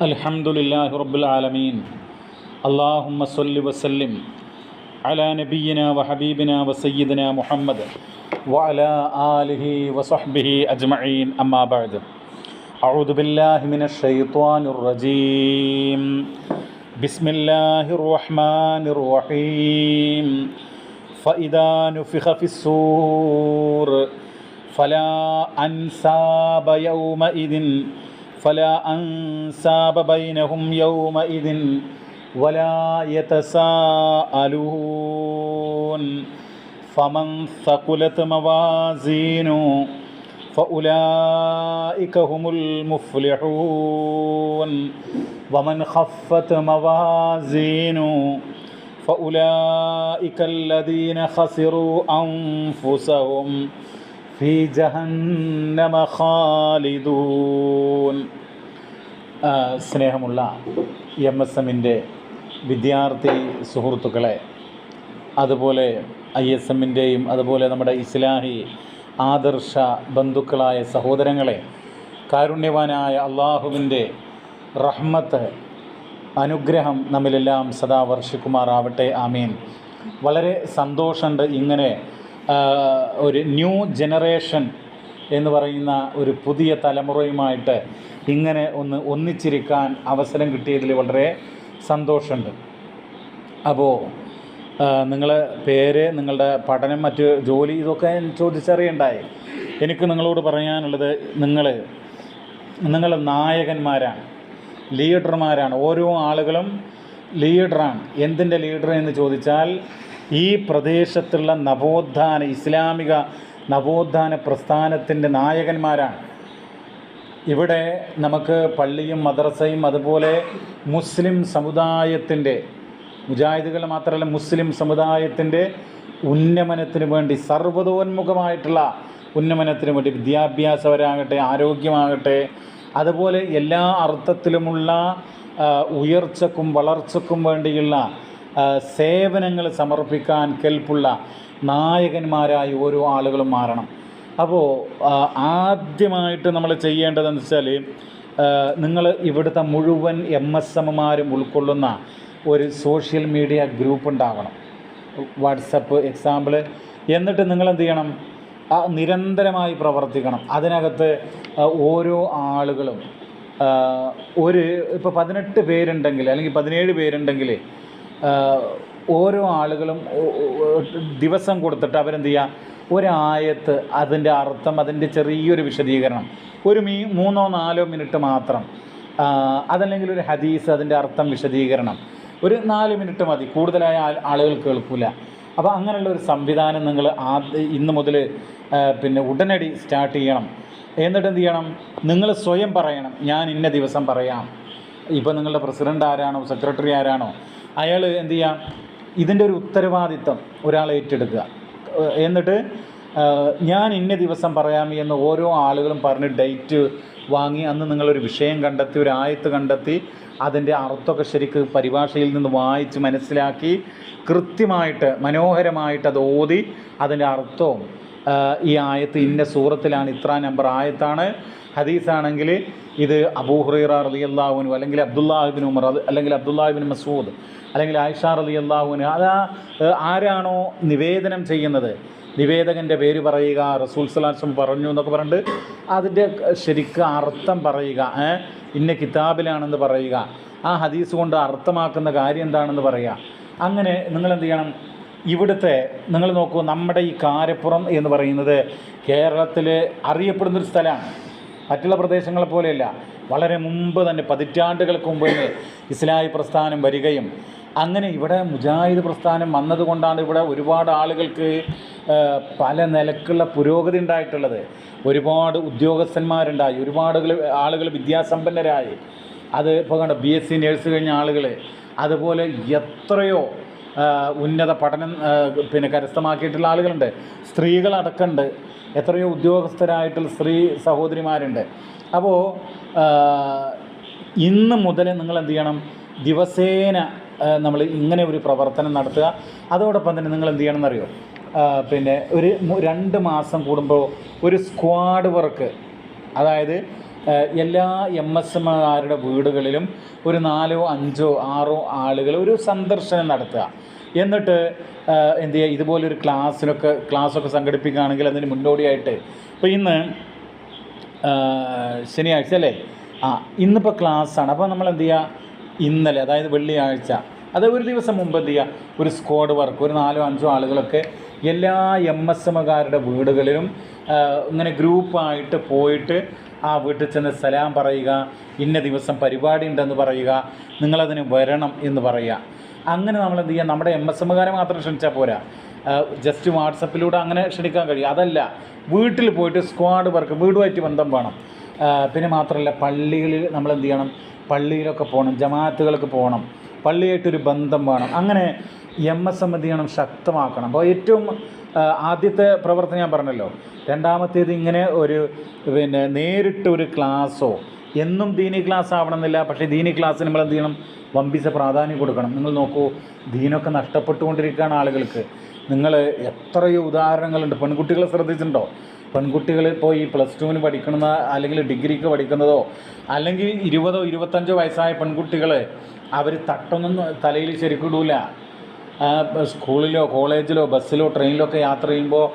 അൽഹംദുലില്ലാഹി റബ്ബിൽ ആലമീൻ. അല്ലാഹുമ്മ സ്വല്ലി വസല്ലിം അലാ നബിയ്യിനാ വഹബീബിനാ വസയ്യിദിനാ മുഹമ്മദ് വഅലാ ആലിഹി വസഹ്ബിഹി അജ്മഈൻ. അമ്മാ ബഅദ്. അഊദു ബില്ലാഹി മിനശ് ശൈത്വാനിർ റജീം. ബിസ്മില്ലാഹിർ റഹ്മാനിർ റഹീം. ഫഇദാ നുഫിഖ ഫിസ്സൂർ ഫലാ അൻസാബ യൗമഇദിൻ فلا أنساب بينهم يومئذ ولا يتساءلون فمن ثقلت موازينه فأولئك هم المفلحون ومن خفت موازينه فأولئك الذين خسروا أنفسهم ഫീ ജഹന്നമ ഖാലിദൂൻ. സ്നേഹമുള്ള MSMൻ്റെ വിദ്യാർത്ഥി സുഹൃത്തുക്കളെ, അതുപോലെ ISMൻ്റെയും അതുപോലെ നമ്മുടെ ഇസ്ലാഹി ആദർശ ബന്ധുക്കളായ സഹോദരങ്ങളെ, കാരുണ്യവാനായ അള്ളാഹുവിൻ്റെ റഹ്മത്ത്, അനുഗ്രഹം നമ്മിലെല്ലാം സദാ വർഷിക്കുമാറാവട്ടെ. ആമീൻ. വളരെ സന്തോഷമുണ്ട് ഇങ്ങനെ ഒരു ന്യൂ ജനറേഷൻ എന്ന് പറയുന്ന ഒരു പുതിയ തലമുറയുമായിട്ട് ഇങ്ങനെ ഒന്നിച്ചിരിക്കാൻ അവസരം കിട്ടിയതിൽ വളരെ സന്തോഷമുണ്ട്. അപ്പോൾ നിങ്ങളെ പേര്, നിങ്ങളുടെ പഠനം, മറ്റ് ജോലി, ഇതൊക്കെ ചോദിച്ചറിയണ്ടായി. എനിക്ക് നിങ്ങളോട് പറയാനുള്ളത്, നിങ്ങൾ നായകന്മാരാണ്, ലീഡർമാരാണ്. ഓരോ ആളുകളും ലീഡറാണ്. എന്തിൻ്റെ ലീഡർ എന്ന് ചോദിച്ചാൽ ഈ പ്രദേശത്തുള്ള ഇസ്ലാമിക നവോത്ഥാന പ്രസ്ഥാനത്തിൻ്റെ നായകന്മാരാണ്. ഇവിടെ നമുക്ക് പള്ളിയും മദ്രസയും അതുപോലെ മുസ്ലിം സമുദായത്തിൻ്റെ, മുജാഹിദുകൾ മാത്രമല്ല മുസ്ലിം സമുദായത്തിൻ്റെ ഉന്നമനത്തിന് വേണ്ടി, സർവ്വതോന്മുഖമായിട്ടുള്ള ഉന്നമനത്തിന് വേണ്ടി, വിദ്യാഭ്യാസപരമാകട്ടെ, ആരോഗ്യമാകട്ടെ, അതുപോലെ എല്ലാ അർത്ഥത്തിലുമുള്ള ഉയർച്ചക്കും വളർച്ചക്കും വേണ്ടിയുള്ള സേവനങ്ങൾ സമർപ്പിക്കാൻ കെൽപ്പുള്ള നായകന്മാരായി ഓരോ ആളുകളും മാറണം. അപ്പോൾ ആദ്യമായിട്ട് നമ്മൾ ചെയ്യേണ്ടതെന്ന് വെച്ചാൽ, നിങ്ങൾ ഇവിടുത്തെ മുഴുവൻ MSMമാരും ഉൾക്കൊള്ളുന്ന ഒരു സോഷ്യൽ മീഡിയ ഗ്രൂപ്പ് ഉണ്ടാകണം, വാട്സപ്പ് എക്സാമ്പിൾ. എന്നിട്ട് നിങ്ങളെന്ത് ചെയ്യണം? നിരന്തരമായി പ്രവർത്തിക്കണം. അതിനകത്ത് ഓരോ ആളുകളും ഇപ്പോൾ 18 പേരുണ്ടെങ്കിൽ അല്ലെങ്കിൽ 17 പേരുണ്ടെങ്കിൽ ഓരോ ആളുകളും ദിവസം കൊടുത്തിട്ട് അവരെന്ത് ചെയ്യുക, ഒരായത്ത്, അതിൻ്റെ അർത്ഥം, അതിൻ്റെ ചെറിയൊരു വിശദീകരണം, ഒരു 3-4 മിനിറ്റ് മാത്രം, അതല്ലെങ്കിൽ ഒരു ഹദീസ്, അതിൻ്റെ അർത്ഥം, വിശദീകരണം, ഒരു 4 മിനിറ്റ് മതി, കൂടുതലായ ആളുകൾ കേൾക്കില്ല. അപ്പോൾ അങ്ങനെയുള്ള ഒരു സംവിധാനം നിങ്ങൾ ഇന്ന് മുതൽ ഉടനടി സ്റ്റാർട്ട് ചെയ്യണം. എന്നിട്ട് എന്ത് ചെയ്യണം? നിങ്ങൾ സ്വയം പറയണം, ഞാൻ ഇന്ന ദിവസം പറയാം. ഇപ്പോൾ നിങ്ങളുടെ പ്രസിഡൻ്റ് ആരാണോ, സെക്രട്ടറി ആരാണോ, അയാൾ എന്ത് ചെയ്യാം, ഇതിൻ്റെ ഒരു ഉത്തരവാദിത്വം ഒരാൾ ഏറ്റെടുക്കുക. എന്നിട്ട് ഞാൻ ഇന്ന ദിവസം പറയാം എന്ന് ഓരോ ആളുകളും പറഞ്ഞ് ഡേറ്റ് വാങ്ങി, അന്ന് നിങ്ങളൊരു വിഷയം കണ്ടെത്തി, ഒരു ആയത്ത് കണ്ടെത്തി, അതിൻ്റെ അർത്ഥമൊക്കെ ശരിക്ക് പരിഭാഷയിൽ നിന്ന് വായിച്ച് മനസ്സിലാക്കി കൃത്യമായിട്ട് മനോഹരമായിട്ട് അത് ഓതി, അതിൻ്റെ അർത്ഥവും, ഈ ആയത്ത് ഇന്ന സൂറത്തിലാണ്, ഇത്ര നമ്പർ ആയത്താണ്, ഹദീസാണെങ്കിൽ ഇത് അബൂ ഹുറൈറ റളിയല്ലാഹു അൻഹു, അല്ലെങ്കിൽ അബ്ദുല്ലാഹ് ഇബ്നു ഉമർ, അല്ലെങ്കിൽ അബ്ദുല്ലാഹ് ഇബ്നു മസ്ഊദ്, അല്ലെങ്കിൽ ആയിഷ റളിയല്ലാഹു അൻഹ, ആരാണോ നിവേദനം ചെയ്യുന്നത്, നിവേദകൻ്റെ പേര് പറയുക, റസൂൽ സ്വല്ലല്ലാഹു അലൈഹി വസല്ലം പറഞ്ഞു എന്നൊക്കെ പറഞ്ഞിട്ട് അതിൻ്റെ ശരിക്കും അർത്ഥം പറയുക, ഇന്ന കിതാബിലാണെന്ന് പറയുക, ആ ഹദീസ് കൊണ്ട് അർത്ഥമാക്കുന്ന കാര്യം എന്താണെന്ന് പറയുക. അങ്ങനെ നിങ്ങളെന്ത് ചെയ്യണം? ഇവിടുത്തെ നിങ്ങൾ നോക്കൂ, നമ്മുടെ ഈ കാരപ്പുറം എന്ന് പറയുന്നത് കേരളത്തിൽ അറിയപ്പെടുന്നൊരു സ്ഥലമാണ്. മറ്റുള്ള പ്രദേശങ്ങളെ പോലെയല്ല. വളരെ മുമ്പ് തന്നെ, പതിറ്റാണ്ടുകൾക്ക് മുമ്പ് തന്നെ ഇസ്ലാഹി പ്രസ്ഥാനം വരികയും, അങ്ങനെ ഇവിടെ മുജാഹിദ് പ്രസ്ഥാനം വന്നതുകൊണ്ടാണ് ഇവിടെ ഒരുപാട് ആളുകൾക്ക് പല നിലക്കുള്ള പുരോഗതി ഉണ്ടായിട്ടുള്ളത്. ഒരുപാട് ഉദ്യോഗസ്ഥന്മാരുണ്ടായി, ഒരുപാട് ആളുകൾ വിദ്യാസമ്പന്നരായി. അത് ഇപ്പോൾ കണ്ട BSc നേഴ്സ് കഴിഞ്ഞ ആളുകൾ, അതുപോലെ എത്രയോ ഉന്നത പഠനം കരസ്ഥമാക്കിയിട്ടുള്ള ആളുകളുണ്ട്. സ്ത്രീകളടക്കമുണ്ട്, എത്രയോ ഉദ്യോഗസ്ഥരായിട്ടുള്ള സ്ത്രീ സഹോദരിമാരുണ്ട്. അപ്പോൾ ഇന്ന് മുതൽ നിങ്ങൾ എന്ത് ചെയ്യണം? ദിവസേന നമ്മൾ ഇങ്ങനെ ഒരു പ്രവർത്തനം നടത്തുക. അതോടൊപ്പം തന്നെ നിങ്ങൾ എന്ത് ചെയ്യണം എന്നറിയോ? ഒരു 2 മാസം കൂടുമ്പോൾ ഒരു സ്ക്വാഡ് വർക്ക്, അതായത് എല്ലാ എംഎസ്എമ്മുകാരുടെ വീടുകളിലും ഒരു 4, 5, 6 ആളുകൾ ഒരു സന്ദർശനം നടത്തുക. എന്നിട്ട് എന്ത് ചെയ്യുക, ഇതുപോലൊരു ക്ലാസ്സൊക്കെ സംഘടിപ്പിക്കുകയാണെങ്കിൽ അതിന് മുന്നോടിയായിട്ട് ഇപ്പോൾ ഇന്ന് ശനിയാഴ്ച അല്ലേ, ഇന്നിപ്പോൾ ക്ലാസ്സാണ്. അപ്പോൾ നമ്മൾ എന്ത് ചെയ്യുക, ഇന്നലെ അതായത് വെള്ളിയാഴ്ച അത് ഒരു ദിവസം മുമ്പ് എന്ത് ചെയ്യുക, ഒരു സ്ക്വാഡ് വർക്ക് ഒരു 4, 5 ആളുകളൊക്കെ എല്ലാ എംഎസ്എമ്മുകാരുടെ വീടുകളിലും ഇങ്ങനെ ഗ്രൂപ്പായിട്ട് പോയിട്ട് ആ വീട്ടിൽ ചെന്ന് സലാം പറയുക, ഇന്ന ദിവസം പരിപാടി ഉണ്ടെന്ന് പറയുക, നിങ്ങളതിന് വരണം എന്ന് പറയുക. അങ്ങനെ നമ്മൾ എന്ത് ചെയ്യുക, നമ്മുടെ എംഎസ്എമ്മുകാരെ മാത്രം ക്ഷണിച്ചാൽ പോരാ, ജസ്റ്റ് വാട്സപ്പിലൂടെ അങ്ങനെ ക്ഷണിക്കാൻ കഴിയും. അതല്ല, വീട്ടിൽ പോയിട്ട് സ്ക്വാഡ് വർക്ക്, വീടുമായിട്ട് ബന്ധം വേണം. പിന്നെ മാത്രമല്ല, പള്ളികളിൽ നമ്മൾ എന്ത് ചെയ്യണം, പള്ളിയിലൊക്കെ പോകണം, ജമാഅത്തുകൾക്ക് പോകണം, പള്ളിയായിട്ടൊരു ബന്ധം വേണം. അങ്ങനെ എംഎസ്എം എന്ത് ചെയ്യണം, ശക്തമാക്കണം. അപ്പോൾ ഏറ്റവും ആദ്യത്തെ പ്രവർത്തനം ഞാൻ പറഞ്ഞല്ലോ. രണ്ടാമത്തേത് ഇങ്ങനെ ഒരു നേരിട്ടൊരു ക്ലാസ്സോ, എന്നും ദീനി ക്ലാസ് ആവണമെന്നില്ല, പക്ഷേ ദീനി ക്ലാസ്സിന് നമ്മൾ എന്ത് ചെയ്യണം, വമ്പിച്ച പ്രാധാന്യം കൊടുക്കണം. നിങ്ങൾ നോക്കൂ, ദീനൊക്കെ നഷ്ടപ്പെട്ടുകൊണ്ടിരിക്കുകയാണ് ആളുകൾക്ക്. നിങ്ങൾ എത്രയോ ഉദാഹരണങ്ങളുണ്ട്. പെൺകുട്ടികളെ ശ്രദ്ധിച്ചിട്ടുണ്ടോ? പെൺകുട്ടികൾ ഇപ്പോൾ ഈ +2 പഠിക്കുന്ന അല്ലെങ്കിൽ ഡിഗ്രിക്ക് പഠിക്കുന്നതോ അല്ലെങ്കിൽ 20, 25 വയസ്സായ പെൺകുട്ടികൾ അവർ തട്ടൊന്നും തലയിൽ ശരിക്കും ഇടൂല. സ്കൂളിലോ കോളേജിലോ ബസ്സിലോ ട്രെയിനിലോ ഒക്കെ യാത്ര ചെയ്യുമ്പോൾ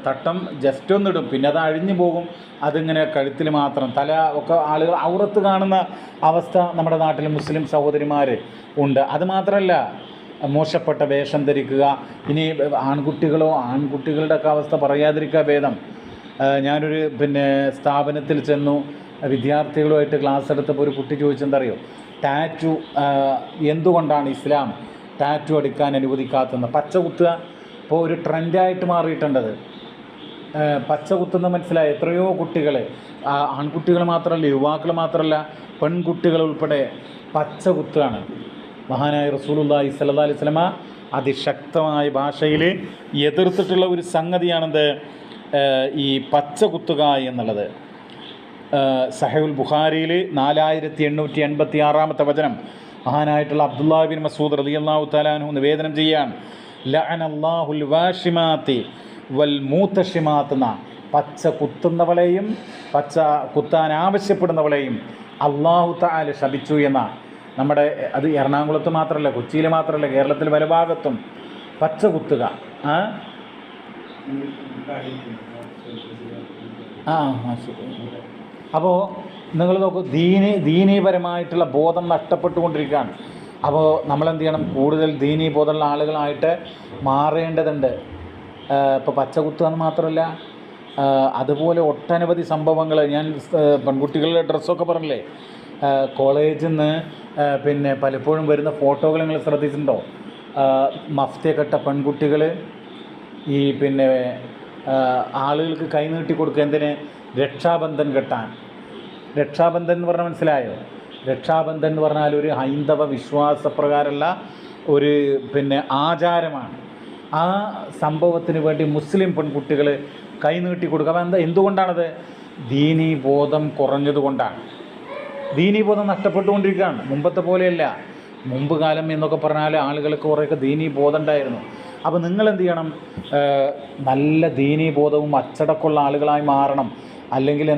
തട്ടം ജസ്റ്റ് ഒന്നിടും, പിന്നെ അത് അഴിഞ്ഞു പോകും. അതിങ്ങനെ കഴുത്തിൽ മാത്രം, തല ഒക്കെ ആളുകൾ ഔറത്ത് കാണുന്ന അവസ്ഥ നമ്മുടെ നാട്ടിൽ മുസ്ലിം സഹോദരിമാർ ഉണ്ട്. അതുമാത്രമല്ല, മോശപ്പെട്ട വേഷം ധരിക്കുക. ഇനി ആൺകുട്ടികളുടെ ഒക്കെ അവസ്ഥ പറയാതിരിക്കുക ഭേദം. ഞാനൊരു സ്ഥാപനത്തിൽ ചെന്നു, വിദ്യാർത്ഥികളുമായിട്ട് ക്ലാസ് എടുത്തപ്പോൾ ഒരു കുട്ടി ചോദിച്ചെന്തറിയോ, ടാറ്റു എന്തുകൊണ്ടാണ് ഇസ്ലാം ടാറ്റു എടുക്കാൻ അനുവദിക്കാത്തതെന്ന്. പച്ച കുത്തുക ഇപ്പോൾ ഒരു ട്രെൻഡായിട്ട് മാറിയിട്ടുണ്ടത്. പച്ച കുത്തുന്ന മനസ്സിലായി. എത്രയോ കുട്ടികൾ, ആൺകുട്ടികൾ മാത്രമല്ല, യുവാക്കൾ മാത്രമല്ല, പെൺകുട്ടികൾ ഉൾപ്പെടെ പച്ച കുത്തുകയാണ്. മഹാനായ റസൂലുള്ളാഹി സ്വല്ലല്ലാഹി അലൈഹി വസല്ലമ അതിശക്തമായ ഭാഷയിൽ എതിർത്തിട്ടുള്ള ഒരു സംഗതിയാണെന്ത്, ഈ പച്ച കുത്തുക എന്നുള്ളത്. സഹീഹുൽ ബുഖാരിയിൽ 4886 വചനം മഹാനായിട്ടുള്ള അബ്ദുല്ലാഹി ബിൻ മസ്ഊദ് റളിയല്ലാഹു തആല അൻഹു നിവേദനം ചെയ്യാൻ, ലഅനല്ലാഹുൽ വാഷിമാതി വൽ മൂതഷിമാത്, പച്ച കുത്തുന്നവളെയും പച്ച കുത്താൻ ആവശ്യപ്പെടുന്നവളെയും അല്ലാഹു തആല ശപിച്ചു എന്ന. നമ്മുടെ അത് എറണാകുളത്ത് മാത്രമല്ല, കൊച്ചിയിൽ മാത്രമല്ല, കേരളത്തിൽ പല ഭാഗത്തും പച്ച കുത്തുക. അപ്പോൾ നിങ്ങൾ നോക്കൂ, ദീനീപരമായിട്ടുള്ള ബോധം നഷ്ടപ്പെട്ടുകൊണ്ടിരിക്കുകയാണ്. അപ്പോൾ നമ്മളെന്ത് ചെയ്യണം, കൂടുതൽ ദീനീബോധമുള്ള ആളുകളായിട്ട് മാറേണ്ടതുണ്ട്. ഇപ്പോൾ പച്ചകുത്തുകയെന്ന് മാത്രമല്ല, അതുപോലെ ഒട്ടനവധി സംഭവങ്ങൾ. ഞാൻ പെൺകുട്ടികളുടെ ഡ്രസ്സൊക്കെ പറഞ്ഞില്ലേ, കോളേജിൽ നിന്ന് പലപ്പോഴും വരുന്ന ഫോട്ടോകൾ നിങ്ങൾ ശ്രദ്ധിച്ചിട്ടുണ്ടോ? മഫ്തിയൊക്കെ ഇട്ട പെൺകുട്ടികൾ ഈ ആളുകൾക്ക് കൈ നീട്ടി കൊടുക്കുക. എന്തിന്? രക്ഷാബന്ധൻ കെട്ടാൻ. രക്ഷാബന്ധൻ എന്ന് പറഞ്ഞാൽ മനസ്സിലായോ? രക്ഷാബന്ധൻ എന്ന് പറഞ്ഞാൽ ഒരു ഹൈന്ദവ വിശ്വാസപ്രകാരമുള്ള ഒരു ആചാരമാണ്. ആ സംഭവത്തിന് വേണ്ടി മുസ്ലിം പെൺകുട്ടികൾ കൈ നീട്ടി കൊടുക്കുക. അപ്പോൾ എന്തുകൊണ്ടാണത്? ദീനീബോധം കുറഞ്ഞതുകൊണ്ടാണ്. ദീനീബോധം നഷ്ടപ്പെട്ടുകൊണ്ടിരിക്കുകയാണ്. മുമ്പത്തെ പോലെയല്ല. മുമ്പ് കാലം എന്നൊക്കെ പറഞ്ഞാൽ ആളുകൾക്ക് കുറേയൊക്കെ ദീനീബോധം ഉണ്ടായിരുന്നു. അപ്പോൾ നിങ്ങളെന്ത് ചെയ്യണം? നല്ല ദീനീബോധവും അച്ചടക്കമുള്ള ആളുകളായി മാറണം. അല്ലെങ്കിൽ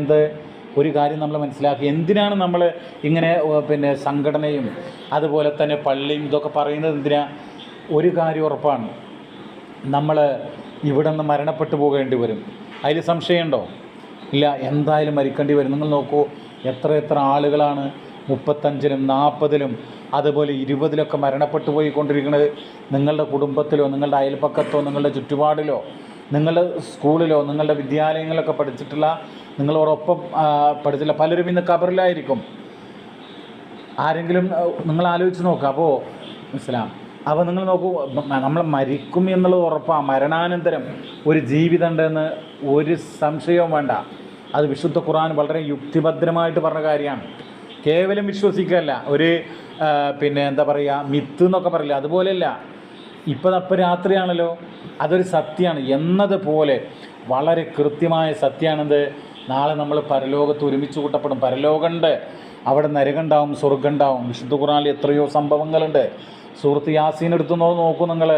ഒരു കാര്യം നമ്മൾ മനസ്സിലാക്കി, എന്തിനാണ് നമ്മൾ ഇങ്ങനെ സംഘടനയും അതുപോലെ തന്നെ പള്ളിയും ഇതൊക്കെ പറയുന്നത് എന്തിനാ? ഒരു കാര്യം ഉറപ്പാണ്, നമ്മൾ ഇവിടെ നിന്ന് മരണപ്പെട്ടു പോകേണ്ടി വരും. അതിൽ സംശയമുണ്ടോ? ഇല്ല, എന്തായാലും മരിക്കേണ്ടി വരും. നിങ്ങൾ നോക്കൂ, എത്ര ആളുകളാണ് 35-ലും 40-ലും അതുപോലെ 20-ലൊക്കെ മരണപ്പെട്ടു പോയിക്കൊണ്ടിരിക്കുന്നത്. നിങ്ങളുടെ കുടുംബത്തിലോ നിങ്ങളുടെ അയൽപ്പക്കത്തോ നിങ്ങളുടെ ചുറ്റുപാടിലോ നിങ്ങളുടെ സ്കൂളിലോ നിങ്ങളുടെ വിദ്യാലയങ്ങളിലൊക്കെ പഠിച്ചിട്ടുള്ള, നിങ്ങളോടൊപ്പം പഠിച്ചില്ല പലരും ഇന്ന് ഖബറിലായിരിക്കും. ആരെങ്കിലും നിങ്ങൾ ആലോചിച്ച് നോക്കുക. അപ്പോൾ അപ്പോൾ നിങ്ങൾ നോക്കൂ, നമ്മൾ മരിക്കും എന്നുള്ളത് ഉറപ്പാണ്. മരണാനന്തരം ഒരു ജീവിതം ഉണ്ടെന്ന് ഒരു സംശയവും വേണ്ട. അത് വിശുദ്ധ ഖുർആൻ വളരെ യുക്തിഭദ്രമായിട്ട് പറഞ്ഞ കാര്യമാണ്. കേവലം വിശ്വസിക്കുകയല്ല, ഒരു എന്താ പറയുക, മിത്ത് എന്നൊക്കെ പറയില്ല, അതുപോലെയല്ല. ഇപ്പോൾ രാത്രിയാണല്ലോ, അതൊരു സത്യമാണ് എന്നതുപോലെ വളരെ കൃത്യമായ സത്യമാണെന്ത്, നാളെ നമ്മൾ പരലോകത്ത് ഒരുമിച്ച് കൂട്ടപ്പെടും. പരലോകമുണ്ട്, അവിടെ നരകമുണ്ടാവും, സ്വർഗ്ഗമുണ്ടാവും. വിശുദ്ധ ഖുർആനിൽ എത്രയോ സംഭവങ്ങളുണ്ട്. സൂറത്ത് യാസീൻ എടുത്ത് നോക്കൂ നിങ്ങൾ,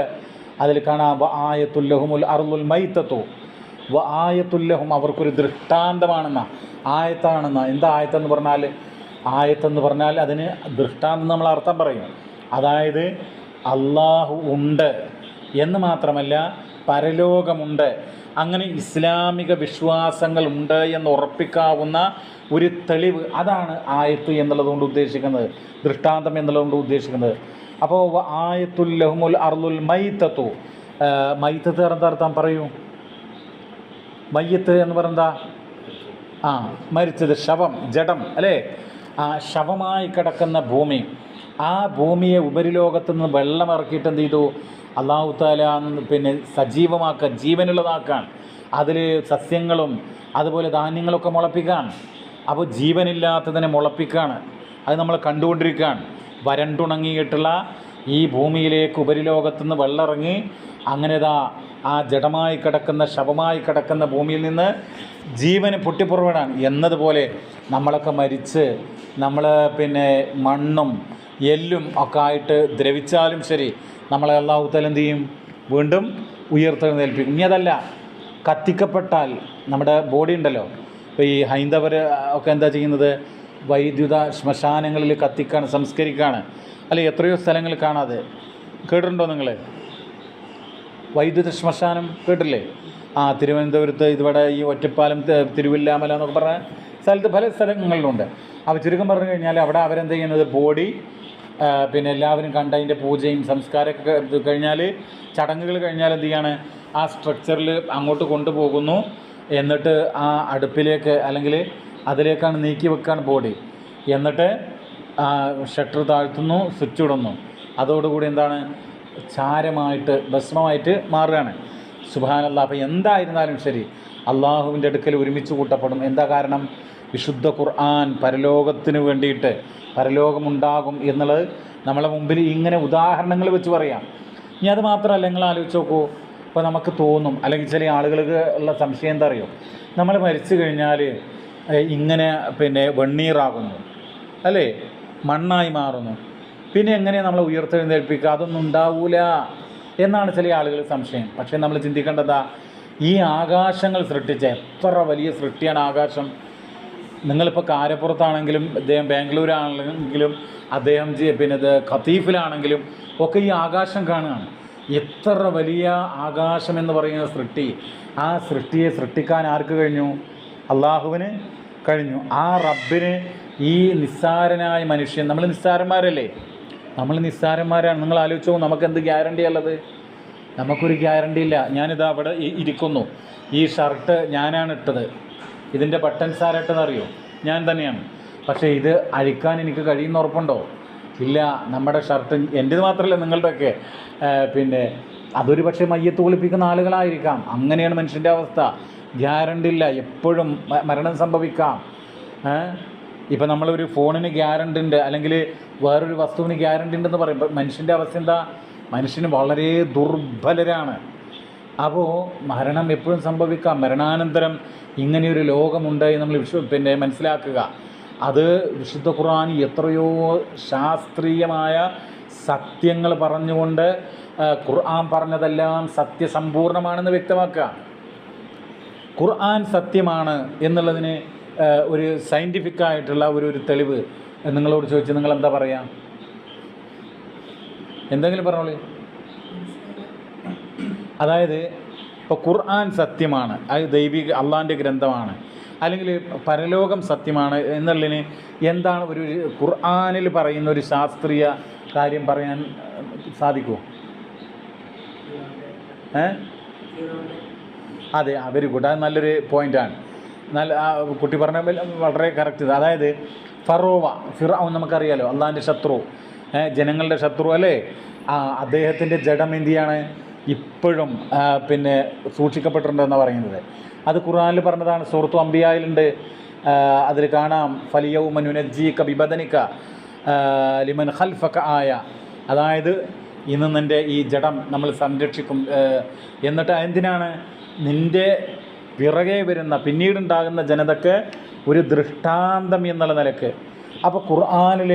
അതിൽ കാണാം, ആയത്തുൽ ലഹുമുൽ അർളുൽ മൈത്തത്തു, ആയത്തുല്ലഹും അവർക്കൊരു ദൃഷ്ടാന്തമാണെന്ന ആയത്താണെന്ന. എന്താ ആയത്തെന്ന് പറഞ്ഞാൽ? ആയത്തെന്ന് പറഞ്ഞാൽ അതിന് ദൃഷ്ടാന്തം നമ്മൾ അർത്ഥം പറയും. അതായത് അള്ളാഹു ഉണ്ട് എന്ന് മാത്രമല്ല പരലോകമുണ്ട്, അങ്ങനെ ഇസ്ലാമിക വിശ്വാസങ്ങൾ ഉണ്ട് എന്ന് ഉറപ്പിക്കാവുന്ന ഒരു തെളിവ്. അതാണ് ആയത്ത് എന്നുള്ളതുകൊണ്ട് ഉദ്ദേശിക്കുന്നത്, ദൃഷ്ടാന്തം എന്നുള്ളതുകൊണ്ട് ഉദ്ദേശിക്കുന്നത്. അപ്പോൾ ആയത്തുല്ലഹുമുൽ അർളുൽ മൈത്തത്തു. മൈത്തത്ത് അർത്ഥം പറയൂ. മയ്യത്ത് എന്ന് പറഞ്ഞാ മരിച്ചത്, ശവം, ജഡം അല്ലേ? ആ ശവമായി കിടക്കുന്ന ഭൂമി, ആ ഭൂമിയെ ഉപരിലോകത്തു നിന്ന് വെള്ളം ഇറക്കിയിട്ട് എന്ത് ചെയ്തു? അള്ളാഹു തആല പിന്നെ സജീവമാക്കാൻ, ജീവനുള്ളതാക്കാൻ, അതിൽ സസ്യങ്ങളും അതുപോലെ ധാന്യങ്ങളൊക്കെ മുളപ്പിക്കാൻ. അപ്പോൾ ജീവനില്ലാത്തതിനെ മുളപ്പിക്കുകയാണ്. അത് നമ്മൾ കണ്ടുകൊണ്ടിരിക്കുകയാണ്. വരണ്ടുണങ്ങിയിട്ടുള്ള ഈ ഭൂമിയിലേക്ക് ഉപരിലോകത്തു നിന്ന് വെള്ളം ഇറങ്ങി അങ്ങനെ ആ ജഡമായി കിടക്കുന്ന, ശവമായി കിടക്കുന്ന ഭൂമിയിൽ നിന്ന് ജീവന് പൊട്ടിപ്പുറപ്പെടാൻ എന്നതുപോലെ നമ്മളൊക്കെ മരിച്ച് നമ്മൾ പിന്നെ മണ്ണും എല്ലും ഒക്കെ ആയിട്ട് ദ്രവിച്ചാലും ശരി, നമ്മളെ അല്ലാഹു തആല എന്ത് ചെയ്യും? വീണ്ടും ഉയർത്തെഴുന്നേൽപ്പിക്കും. ഇനി അതല്ല, കത്തിക്കപ്പെട്ടാൽ നമ്മുടെ ബോഡി ഉണ്ടല്ലോ, ഇപ്പോൾ ഈ ഹൈന്ദവർ ഒക്കെ എന്താ ചെയ്യുന്നത്? വൈദ്യുത ശ്മശാനങ്ങളിൽ കത്തിക്കാണ്, സംസ്കരിക്കുകയാണ് അല്ലെ? എത്രയോ സ്ഥലങ്ങൾ കാണാതെ. കേട്ടിട്ടുണ്ടോ നിങ്ങൾ? വൈദ്യുത ശ്മശാനം കേട്ടില്ലേ? തിരുവനന്തപുരത്ത് ഇതിവിടെ ഈ ഒറ്റപ്പാലം, തിരുവില്ലാമല എന്നൊക്കെ പറഞ്ഞ സ്ഥലത്ത് പല സ്ഥലങ്ങളിലുണ്ട്. അപ്പോൾ ചുരുക്കം പറഞ്ഞു കഴിഞ്ഞാൽ അവിടെ അവരെന്ത് ചെയ്യുന്നത്? ബോഡി പിന്നെ എല്ലാവരും കണ്ട് അതിൻ്റെ പൂജയും സംസ്കാരമൊക്കെ കഴിഞ്ഞാൽ, ചടങ്ങുകൾ കഴിഞ്ഞാൽ എന്ത് ചെയ്യാണ്? ആ സ്ട്രക്ചറിൽ അങ്ങോട്ട് കൊണ്ടുപോകുന്നു. എന്നിട്ട് ആ അടുപ്പിലേക്ക് അല്ലെങ്കിൽ അതിലേക്കാണ് നീക്കി വെക്കുകയാണ് ബോഡി. എന്നിട്ട് ഷട്ടർ താഴ്ത്തുന്നു, സ്വിച്ച് ഇടുന്നു. അതോടുകൂടി എന്താണ്? ചാരമായിട്ട്, ഭസ്മമായിട്ട് മാറുകയാണ്. സുബ്ഹാനല്ലാഹ്. അപ്പോൾ എന്തായിരുന്നാലും ശരി അള്ളാഹുവിൻ്റെ അടുക്കൽ ഒരുമിച്ച് കൂട്ടപ്പെടും. എന്താ കാരണം? വിശുദ്ധ ഖുർആൻ പരലോകത്തിന് വേണ്ടിയിട്ട്, പരലോകമുണ്ടാകും എന്നുള്ളത് നമ്മളെ മുമ്പിൽ ഇങ്ങനെ ഉദാഹരണങ്ങൾ വെച്ച് പറയാം. ഇനി അത് മാത്രമല്ല, നിങ്ങൾ ആലോചിച്ച് നോക്കൂ. ഇപ്പോൾ നമുക്ക് തോന്നും, അല്ലെങ്കിൽ ചില ആളുകൾക്ക് ഉള്ള സംശയം എന്താ അറിയോ? നമ്മൾ മരിച്ചു കഴിഞ്ഞാൽ ഇങ്ങനെ പിന്നെ വെണ്ണീറാകുന്നു അല്ലേ, മണ്ണായി മാറുന്നു, പിന്നെ എങ്ങനെയാണ് നമ്മളെ ഉയർത്തെഴുന്നേൽപ്പിക്കുക? അതൊന്നും ഉണ്ടാവൂല എന്നാണ് ചില ആളുകൾ സംശയം. പക്ഷേ നമ്മൾ ചിന്തിക്കേണ്ടതാ, ഈ ആകാശങ്ങൾ സൃഷ്ടിച്ച എത്ര വലിയ സൃഷ്ടിയാണ് ആകാശം. നിങ്ങളിപ്പോൾ കാരപ്പുറത്താണെങ്കിലും, അദ്ദേഹം ബാംഗ്ലൂരാണെങ്കിലും, അദ്ദേഹം പിന്നെ ഖത്തീഫിലാണെങ്കിലും ഒക്കെ ഈ ആകാശം കാണുകയാണ്. എത്ര വലിയ ആകാശം എന്ന് പറയുന്ന സൃഷ്ടി. ആ സൃഷ്ടിയെ സൃഷ്ടിക്കാൻ ആർക്ക് കഴിഞ്ഞു? അള്ളാഹുവിന് കഴിഞ്ഞു. ആ റബ്ബിന് ഈ നിസ്സാരനായ മനുഷ്യൻ, നമ്മൾ നിസ്സാരന്മാരല്ലേ? നമ്മൾ നിസ്സാരന്മാരാണ്. നിങ്ങൾ ആലോചിച്ചോ, നമുക്കെന്ത് ഗ്യാരണ്ടി ഉള്ളത്? നമുക്കൊരു ഗ്യാരണ്ടി ഇല്ല. ഞാനിതാ അവിടെ ഇരിക്കുന്നു, ഈ ഷർട്ട് ഞാനാണ് ഇട്ടത്, ഇതിൻ്റെ ബട്ടൺസ് ആരായിട്ടെന്നറിയോ? ഞാൻ തന്നെയാണ്. പക്ഷേ ഇത് അഴിക്കാൻ എനിക്ക് കഴിയുന്ന ഉറപ്പുണ്ടോ? ഇല്ല. നമ്മുടെ ഷർട്ട് എൻ്റേത് മാത്രമല്ല, നിങ്ങളുടെയൊക്കെ പിന്നെ അതൊരു പക്ഷേ മയ്യത്ത് കുളിപ്പിക്കുന്ന ആളുകളായിരിക്കാം. അങ്ങനെയാണ് മനുഷ്യൻ്റെ അവസ്ഥ. ഗ്യാരണ്ടി ഇല്ല, എപ്പോഴും മരണം സംഭവിക്കാം. ഇപ്പം നമ്മളൊരു ഫോണിന് ഗ്യാരണ്ടി ഉണ്ട്, അല്ലെങ്കിൽ വേറൊരു വസ്തുവിന് ഗ്യാരണ്ടി ഉണ്ടെന്ന് പറയുമ്പോൾ മനുഷ്യൻ്റെ അവസ്ഥ എന്താ? മനുഷ്യന് വളരെ ദുർബലരാണ്. അപ്പോൾ മരണം എപ്പോഴും സംഭവിക്കാം. മരണാനന്തരം ഇങ്ങനെയൊരു ലോകമുണ്ട് എന്ന് നമ്മൾ പിന്നെ മനസ്സിലാക്കുക. അത് വിശുദ്ധ ഖുർആൻ എത്രയോ ശാസ്ത്രീയമായ സത്യങ്ങൾ പറഞ്ഞുകൊണ്ട് ഖുർആൻ പറഞ്ഞതെല്ലാം സത്യസമ്പൂർണ്ണമാണെന്ന് വ്യക്തമാക്കുക. ഖുർആൻ സത്യമാണ് എന്നുള്ളതിന് ഒരു സയൻറ്റിഫിക്കായിട്ടുള്ള ഒരു തെളിവ് നിങ്ങളോട് ചോദിച്ച് നിങ്ങളെന്താ പറയുക? എന്തെങ്കിലും പറഞ്ഞോളൂ. അതായത് ഇപ്പോൾ ഖുർആൻ സത്യമാണ്, അത് ദൈവിക അള്ളാഹിൻ്റെ ഗ്രന്ഥമാണ്, അല്ലെങ്കിൽ പരലോകം സത്യമാണ് എന്നുള്ളതിന് എന്താണ് ഒരു ഖുർആനിൽ പറയുന്ന ഒരു ശാസ്ത്രീയ കാര്യം പറയാൻ സാധിക്കുമോ? അതെ, വെരി ഗുഡ്. അത് നല്ലൊരു പോയിൻ്റാണ്. നല്ല കുട്ടി പറഞ്ഞ വളരെ കറക്റ്റ്. അതായത് ഫിർഔൻ നമുക്കറിയാലോ, അള്ളാഹിൻ്റെ ശത്രു, ജനങ്ങളുടെ ശത്രു അല്ലേ? അദ്ദേഹത്തിൻ്റെ ജഡം എന്തിയാണ് ഇപ്പോഴും പിന്നെ സൂക്ഷിക്കപ്പെട്ടിട്ടുണ്ടെന്നാണ് പറയുന്നത്. അത് ഖുർആനിൽ പറഞ്ഞതാണ്. സൂറത്തു അംബിയായിലുണ്ട്. അതിൽ കാണാം, ഫലിയൗമ നുനജ്ജീക ബിബദനിക ലിമൻ ഖൽഫക ആയ. അതായത് ഇന്ന് നിൻ്റെ ഈ ജഡം നമ്മൾ സംരക്ഷിക്കും. എന്നിട്ട് എന്തിനാണ്? നിൻ്റെ പിറകെ വരുന്ന പിന്നീടുണ്ടാകുന്ന ജനതയ്ക്ക് ഒരു ദൃഷ്ടാന്തം എന്നുള്ള നിലക്ക്. അപ്പോൾ ഖുർആനിൽ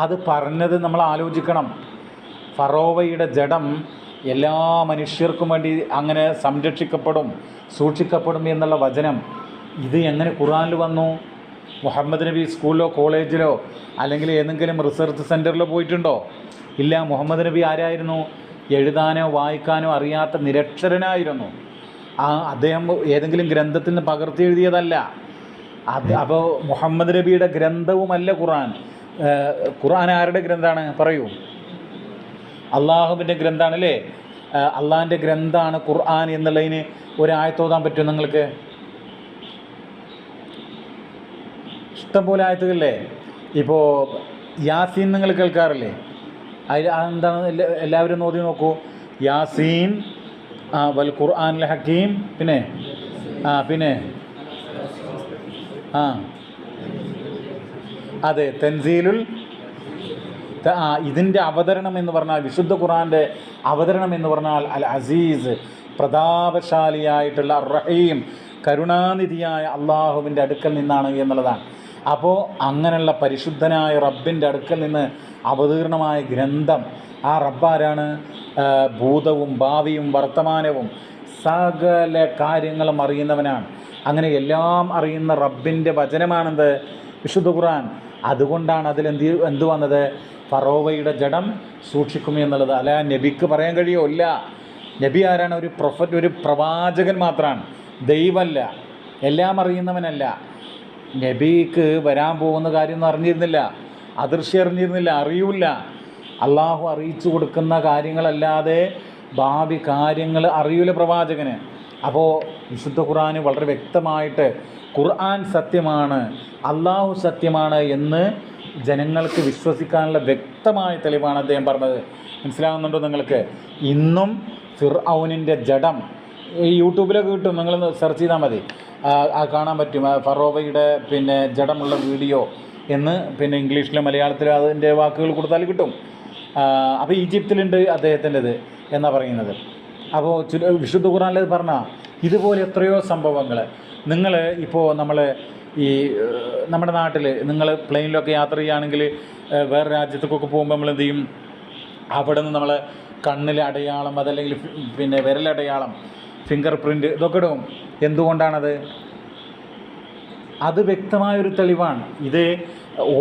അത് പറഞ്ഞത് നമ്മൾ ആലോചിക്കണം. ഫറോവയുടെ ജഡം എല്ലാ മനുഷ്യർക്കും വേണ്ടി അങ്ങനെ സംരക്ഷിക്കപ്പെടും, സൂക്ഷിക്കപ്പെടും എന്നുള്ള വചനം ഇത് എങ്ങനെ ഖുർആനിൽ വന്നു? മുഹമ്മദ് നബി സ്കൂളിലോ കോളേജിലോ അല്ലെങ്കിൽ ഏതെങ്കിലും റിസർച്ച് സെൻറ്ററിലോ പോയിട്ടുണ്ടോ? ഇല്ല. മുഹമ്മദ് നബി ആരായിരുന്നു? എഴുതാനോ വായിക്കാനോ അറിയാത്ത നിരക്ഷരനായിരുന്നു. അദ്ദേഹം ഏതെങ്കിലും ഗ്രന്ഥത്തിൽ നിന്ന് പകർത്തി എഴുതിയതല്ല. അപ്പോൾ മുഹമ്മദ് നബിയുടെ ഗ്രന്ഥവുമല്ല ഖുർആൻ. ഖുർആൻ ആരുടെ ഗ്രന്ഥമാണ്? പറയൂ. അള്ളാഹുവിൻ്റെ ഗ്രന്ഥമാണ് അല്ലേ? അള്ളാഹിൻ്റെ ഗ്രന്ഥമാണ് ഖുർആൻ എന്നുള്ളതിന് ഒരായത്തോതാൻ പറ്റുമോ നിങ്ങൾക്ക്? ഇഷ്ടംപോലെ ആയത്തുകളില്ലേ? ഇപ്പോൾ യാസീൻ നിങ്ങൾ കേൾക്കാറില്ലേ? അതെന്താണ്? എല്ലാവരും നോക്കി നോക്കൂ. യാസീൻ, വൽ ഖുർആനിൽ ഹക്കീം, പിന്നെ അതെ, തൻസീലുൽ. ഇതിൻ്റെ അവതരണം എന്ന് പറഞ്ഞാൽ, വിശുദ്ധ ഖുർആൻ്റെ അവതരണം എന്ന് പറഞ്ഞാൽ അൽ അസീസ്, പ്രതാപശാലിയായിട്ടുള്ള റഹീം, കരുണാനിധിയായ അള്ളാഹുവിൻ്റെ അടുക്കൽ നിന്നാണ് എന്നുള്ളതാണ്. അപ്പോൾ അങ്ങനെയുള്ള പരിശുദ്ധനായ റബ്ബിൻ്റെ അടുക്കൽ നിന്ന് അവതീർണമായ ഗ്രന്ഥം. ആ റബ്ബാരാണ്? ഭൂതവും ഭാവിയും വർത്തമാനവും സകല കാര്യങ്ങളും അറിയുന്നവനാണ്. അങ്ങനെ എല്ലാം അറിയുന്ന റബ്ബിൻ്റെ വചനമാണെന്ത്? വിശുദ്ധ ഖുർആൻ. അതുകൊണ്ടാണ് അതിൽ എന്ത് വന്നത്? ഫറോവയുടെ ജഡം സൂക്ഷിക്കും എന്നുള്ളത്. അല്ല, നബിക്ക് പറയാൻ കഴിയുമോ? ഇല്ല. നബി ആരാണ്? ഒരു പ്രൊഫറ്റ്, ഒരു പ്രവാചകൻ മാത്രമാണ്, ദൈവമല്ല, എല്ലാം അറിയുന്നവനല്ല. നബിക്ക് വരാൻ പോകുന്ന കാര്യമൊന്നും അറിഞ്ഞിരുന്നില്ല, അദൃശ്യം അറിഞ്ഞിരുന്നില്ല, അറിയൂല. അള്ളാഹു അറിയിച്ചു കൊടുക്കുന്ന കാര്യങ്ങളല്ലാതെ ഭാവി കാര്യങ്ങൾ അറിയൂല പ്രവാചകന്. അപ്പോൾ വിശുദ്ധ ഖുർആന് വളരെ വ്യക്തമായിട്ട് ഖുർആൻ സത്യമാണ്, അള്ളാഹു സത്യമാണ് എന്ന് ജനങ്ങൾക്ക് വിശ്വസിക്കാനുള്ള വ്യക്തമായ തെളിവാണ് അദ്ദേഹം പറഞ്ഞത്. മനസ്സിലാകുന്നുണ്ടോ നിങ്ങൾക്ക്? ഇന്നും ഫിർഔനിൻ്റെ ജഡം ഈ യൂട്യൂബിലൊക്കെ കിട്ടും, നിങ്ങൾ സെർച്ച് ചെയ്താൽ മതി, കാണാൻ പറ്റും. ഫറോവയുടെ ജഡമുള്ള വീഡിയോ എന്ന് ഇംഗ്ലീഷിലും മലയാളത്തിലും അതിൻ്റെ വാക്കുകൾ കൊടുത്താൽ കിട്ടും. അപ്പോൾ ഈജിപ്തിലുണ്ട് അദ്ദേഹത്തിൻ്റെത് എന്നാണ് പറയുന്നത്. അപ്പോൾ വിശുദ്ധ ഖുർആനിൽ പറഞ്ഞാൽ ഇതുപോലെ എത്രയോ സംഭവങ്ങൾ. നിങ്ങൾ ഇപ്പോൾ നമ്മുടെ നാട്ടിൽ നിങ്ങൾ പ്ലെയിനിലൊക്കെ യാത്ര ചെയ്യുകയാണെങ്കിൽ വേറെ രാജ്യത്തേക്കൊക്കെ പോകുമ്പോൾ നമ്മൾ എന്ത് ചെയ്യും? അവിടെ നിന്ന് നമ്മൾ കണ്ണിലെ അടയാളം, അതല്ലെങ്കിൽ വിരലടയാളം, ഫിംഗർ പ്രിൻ്റ്, ഇതൊക്കെ ഇടും. എന്തുകൊണ്ടാണത്? അത് വ്യക്തമായൊരു തെളിവാണ്. ഇത്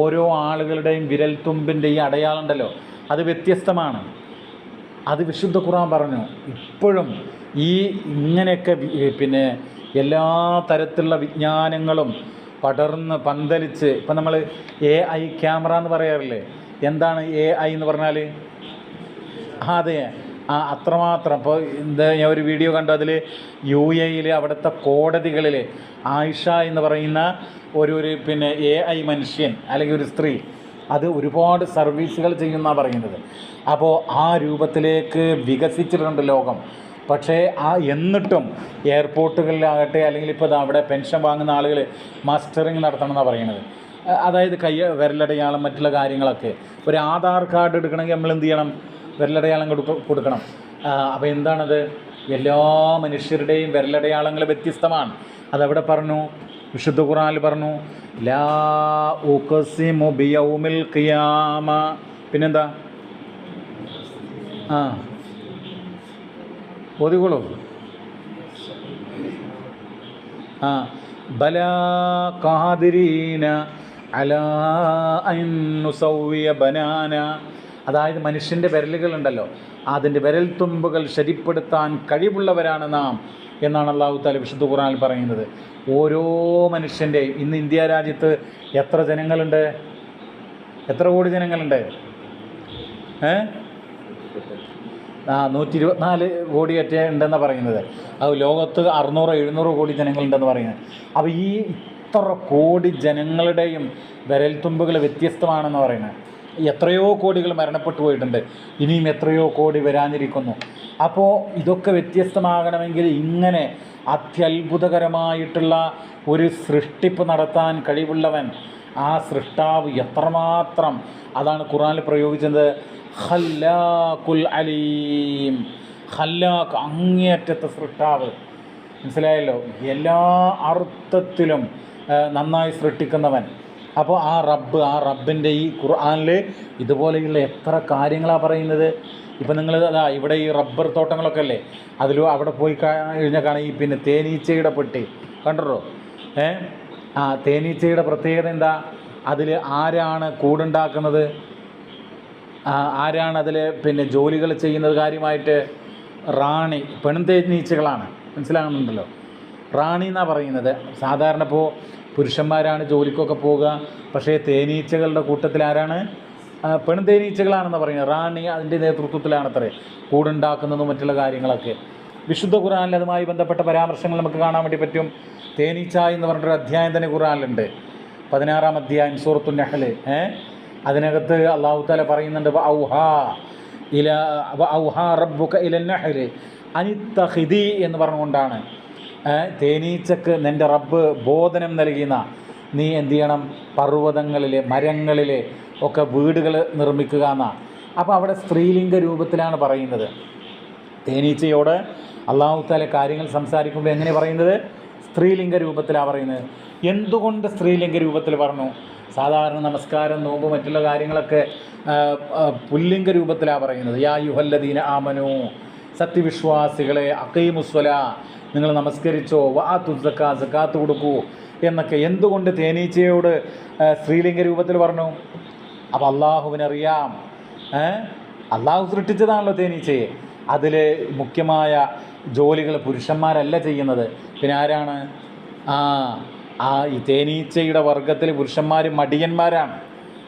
ഓരോ ആളുകളുടെയും വിരൽത്തുമ്പിൻ്റെ ഈ അടയാളം ഉണ്ടല്ലോ, അത് വ്യത്യസ്തമാണ്. അത് വിശുദ്ധ ഖുർആൻ പറഞ്ഞു. ഇപ്പോഴും ഇങ്ങനെയൊക്കെ എല്ലാ തരത്തിലുള്ള വിജ്ഞാനങ്ങളും പടർന്ന് പന്തലിച്ച്, ഇപ്പം നമ്മൾ AI ക്യാമറ എന്ന് പറയാറില്ലേ? എന്താണ് AI എന്ന് പറഞ്ഞാൽ? അതെ, അത്രമാത്രം. ഇപ്പോൾ ഞാൻ ഒരു വീഡിയോ കണ്ടു, അതിൽ UAE അവിടുത്തെ കോടതികളിൽ ആയിഷ എന്ന് പറയുന്ന ഒരു AI മനുഷ്യൻ അല്ലെങ്കിൽ ഒരു സ്ത്രീ അത് ഒരുപാട് സർവീസുകൾ ചെയ്യുന്നതാണ് പറയുന്നത്. അപ്പോൾ ആ രൂപത്തിലേക്ക് വികസിച്ചിട്ടുണ്ട് ലോകം. പക്ഷേ എന്നിട്ടും എയർപോർട്ടുകളിലാകട്ടെ, അല്ലെങ്കിൽ ഇപ്പോൾ അവിടെ പെൻഷൻ വാങ്ങുന്ന ആളുകൾ മസ്റ്ററിങ് നടത്തണം എന്നാണ് പറയുന്നത്. അതായത് വിരലടയാളം, മറ്റുള്ള കാര്യങ്ങളൊക്കെ. ഒരു ആധാർ കാർഡ് എടുക്കണമെങ്കിൽ നമ്മൾ എന്ത് ചെയ്യണം? വിരലടയാളം കൊടുക്കണം. അപ്പോൾ എന്താണത്? എല്ലാ മനുഷ്യരുടെയും വിരലടയാളങ്ങൾ വ്യത്യസ്തമാണ്. അതവിടെ പറഞ്ഞു, വിശുദ്ധ ഖുർആനിൽ പറഞ്ഞു, ലാ ഉഖ്സിമു ബിയൗമിൽ ഖിയാമ. പിന്നെന്താ? ഓതിക്കോളൂ. ബലാ ഖാദിരീന അലാ അൻ നുസവ്വിയ ബനാന. അതായത് മനുഷ്യൻ്റെ വിരലുകളുണ്ടല്ലോ, അതിൻ്റെ വിരൽത്തുമ്പുകൾ ശരിപ്പെടുത്താൻ കഴിവുള്ളവരാണ് നാം എന്നാണ് അല്ലാഹു തആല വിശുദ്ധ ഖുർആനിൽ പറയുന്നത്. ഓരോ മനുഷ്യൻ്റെയും ഇന്ന് ഇന്ത്യ രാജ്യത്ത് എത്ര ജനങ്ങളുണ്ട്? എത്ര കോടി ജനങ്ങളുണ്ട്? 124 കോടിയൊക്കെ ഉണ്ടെന്നാണ് പറയുന്നത്. അത് ലോകത്ത് 600-700 കോടി ജനങ്ങളുണ്ടെന്ന് പറയുന്നത്. അപ്പോൾ ഇത്ര കോടി ജനങ്ങളുടെയും വിരൽത്തുമ്പുകൾ വ്യത്യസ്തമാണെന്ന് പറയുന്നത്. എത്രയോ കോടികൾ മരണപ്പെട്ടു പോയിട്ടുണ്ട്, ഇനിയും എത്രയോ കോടി വരാനിരിക്കുന്നു. അപ്പോൾ ഇതൊക്കെ വ്യത്യസ്തമാകണമെങ്കിൽ ഇങ്ങനെ അത്യത്ഭുതകരമായിട്ടുള്ള ഒരു സൃഷ്ടിപ്പ് നടത്താൻ കഴിവുള്ളവൻ, ആ സൃഷ്ടാവ് എത്രമാത്രം, അതാണ് ഖുർആനിൽ പ്രയോഗിച്ചത്, ഖല്ലാഖുൽ അലീം. ഖല്ലാഖ്, അങ്ങേയറ്റത്തെ സൃഷ്ടാവ്. മനസ്സിലായല്ലോ? എല്ലാ അർത്ഥത്തിലും നന്നായി സൃഷ്ടിക്കുന്നവൻ. അപ്പോൾ ആ റബ്ബിൻ്റെ ഈ ഖുർആനിൽ ഇതുപോലെയുള്ള എത്ര കാര്യങ്ങളാണ് പറയുന്നത്. ഇപ്പം നിങ്ങൾ അതാ ഇവിടെ ഈ റബ്ബർ തോട്ടങ്ങളൊക്കെ അല്ലേ, അതിലും അവിടെ പോയി കഴിഞ്ഞാൽ കാണാം ഈ പിന്നെ തേനീച്ചയുടെ പെട്ടി കണ്ടോ. ആ തേനീച്ചയുടെ പ്രത്യേകത എന്താ, അതിൽ ആരാണ് കൂടുണ്ടാക്കുന്നത്, ആരാണ് അതിൽ പിന്നെ ജോലികൾ ചെയ്യുന്നത് കാര്യമായിട്ട്? റാണി, പെൺതേനീച്ചകളാണ്. മനസ്സിലാകുന്നുണ്ടല്ലോ, റാണി എന്നാണ് പറയുന്നത്. സാധാരണ ഇപ്പോൾ പുരുഷന്മാരാണ് ജോലിക്കൊക്കെ പോവുക, പക്ഷേ തേനീച്ചകളുടെ കൂട്ടത്തിൽ ആരാണ്? പെൺതേനീച്ചകളാണെന്ന് പറയുന്നത്. റാണി അതിൻ്റെ നേതൃത്വത്തിലാണത്രേ കൂടുണ്ടാക്കുന്നതും മറ്റുള്ള കാര്യങ്ങളൊക്കെ. വിശുദ്ധ ഖുർആനിൽ അതുമായി ബന്ധപ്പെട്ട പരാമർശങ്ങൾ നമുക്ക് കാണാൻ വേണ്ടി പറ്റും. തേനീച്ച എന്ന് പറഞ്ഞൊരു അധ്യായം തന്നെ ഖുർആനിലുണ്ട്, 16-ാം അധ്യായം സൂറത്തുൻ നഹ്ൽ. അതിനകത്ത് അല്ലാഹു തആല പറയുന്നുണ്ട്, ഔഹാ റബ്ബുക ഇലൻ നഹ്ൽ അനിത്തഖിദി എന്ന് പറഞ്ഞുകൊണ്ടാണ് തേനീച്ചക്ക് നിൻ്റെ റബ്ബ് ബോധനം നൽകിയെന്ന, നീ എന്ത് ചെയ്യണം, പർവ്വതങ്ങളിൽ മരങ്ങളിൽ ഒക്കെ വീടുകൾ നിർമ്മിക്കുക എന്നാണ്. അപ്പോൾ അവിടെ സ്ത്രീലിംഗ രൂപത്തിലാണ് പറയുന്നത്. തേനീച്ചയോട് അല്ലാഹു തആല കാര്യങ്ങൾ സംസാരിക്കുമ്പോൾ എങ്ങനെ പറയുന്നത്? സ്ത്രീലിംഗ രൂപത്തിലാണ് പറയുന്നത്. എന്തുകൊണ്ട് സ്ത്രീലിംഗ രൂപത്തിൽ പറഞ്ഞു? സാധാരണ നമസ്കാരം, നോമ്പ്, മറ്റുള്ള കാര്യങ്ങളൊക്കെ പുല്ലിംഗ രൂപത്തിലാണ് പറയുന്നത്. യാ യുഹല്ലദീന ആമനു, സത്യവിശ്വാസികളെ, അഖീമുസ്സലാ, നിങ്ങൾ നമസ്കരിച്ചോ, വആതു സക്കാ, സക്കാത്ത് കൊടുക്കൂ എന്നൊക്കെ. എന്തുകൊണ്ട് തേനീച്ചയോട് സ്ത്രീലിംഗ രൂപത്തിൽ പറഞ്ഞു? അപ്പോൾ അള്ളാഹുവിനറിയാം, അള്ളാഹു സൃഷ്ടിച്ചതാണല്ലോ തേനീച്ചയെ. അതിൽ മുഖ്യമായ ജോലികൾ പുരുഷന്മാരല്ല ചെയ്യുന്നത്, പിന്നെ ആരാണ്? ഈ തേനീച്ചയുടെ വർഗത്തിൽ പുരുഷന്മാർ മടിയന്മാരാണ്.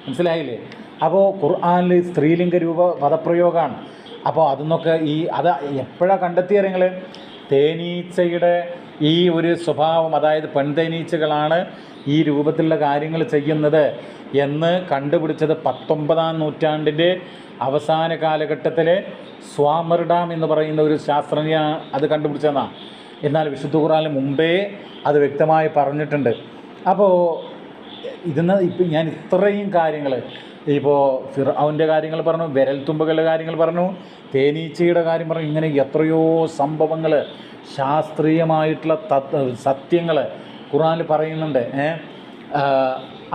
മനസ്സിലായില്ലേ? അപ്പോൾ ഖുർആനിൽ സ്ത്രീലിംഗ രൂപ പദപ്രയോഗമാണ്. അപ്പോൾ അതൊന്നൊക്കെ അത് എപ്പോഴാണ് കണ്ടെത്തിയത്? നിങ്ങൾ തേനീച്ചയുടെ ഈ ഒരു സ്വഭാവം, അതായത് പെൺതേനീച്ചകളാണ് ഈ രൂപത്തിലുള്ള കാര്യങ്ങൾ ചെയ്യുന്നത് എന്ന് കണ്ടുപിടിച്ചത് 19-ാം നൂറ്റാണ്ടിൻ്റെ അവസാന കാലഘട്ടത്തിൽ സ്വാമർഡാം എന്ന് പറയുന്ന ഒരു ശാസ്ത്രജ്ഞ അത് കണ്ടുപിടിച്ചതാണ്. എന്നാൽ വിശുദ്ധ ഖുർആനിന് മുമ്പേ അത് വ്യക്തമായി പറഞ്ഞിട്ടുണ്ട്. അപ്പോൾ ഇപ്പം ഞാൻ ഇത്രയും കാര്യങ്ങൾ, ഇപ്പോൾ ഫിർഔൻ്റെ കാര്യങ്ങൾ പറഞ്ഞു, വിരൽത്തുമ്പുകളുടെ കാര്യങ്ങൾ പറഞ്ഞു, തേനീച്ചയുടെ കാര്യം പറഞ്ഞു, ഇങ്ങനെ എത്രയോ സംഭവങ്ങൾ, ശാസ്ത്രീയമായിട്ടുള്ള സത്യങ്ങൾ ഖുർആനിൽ പറയുന്നുണ്ട്.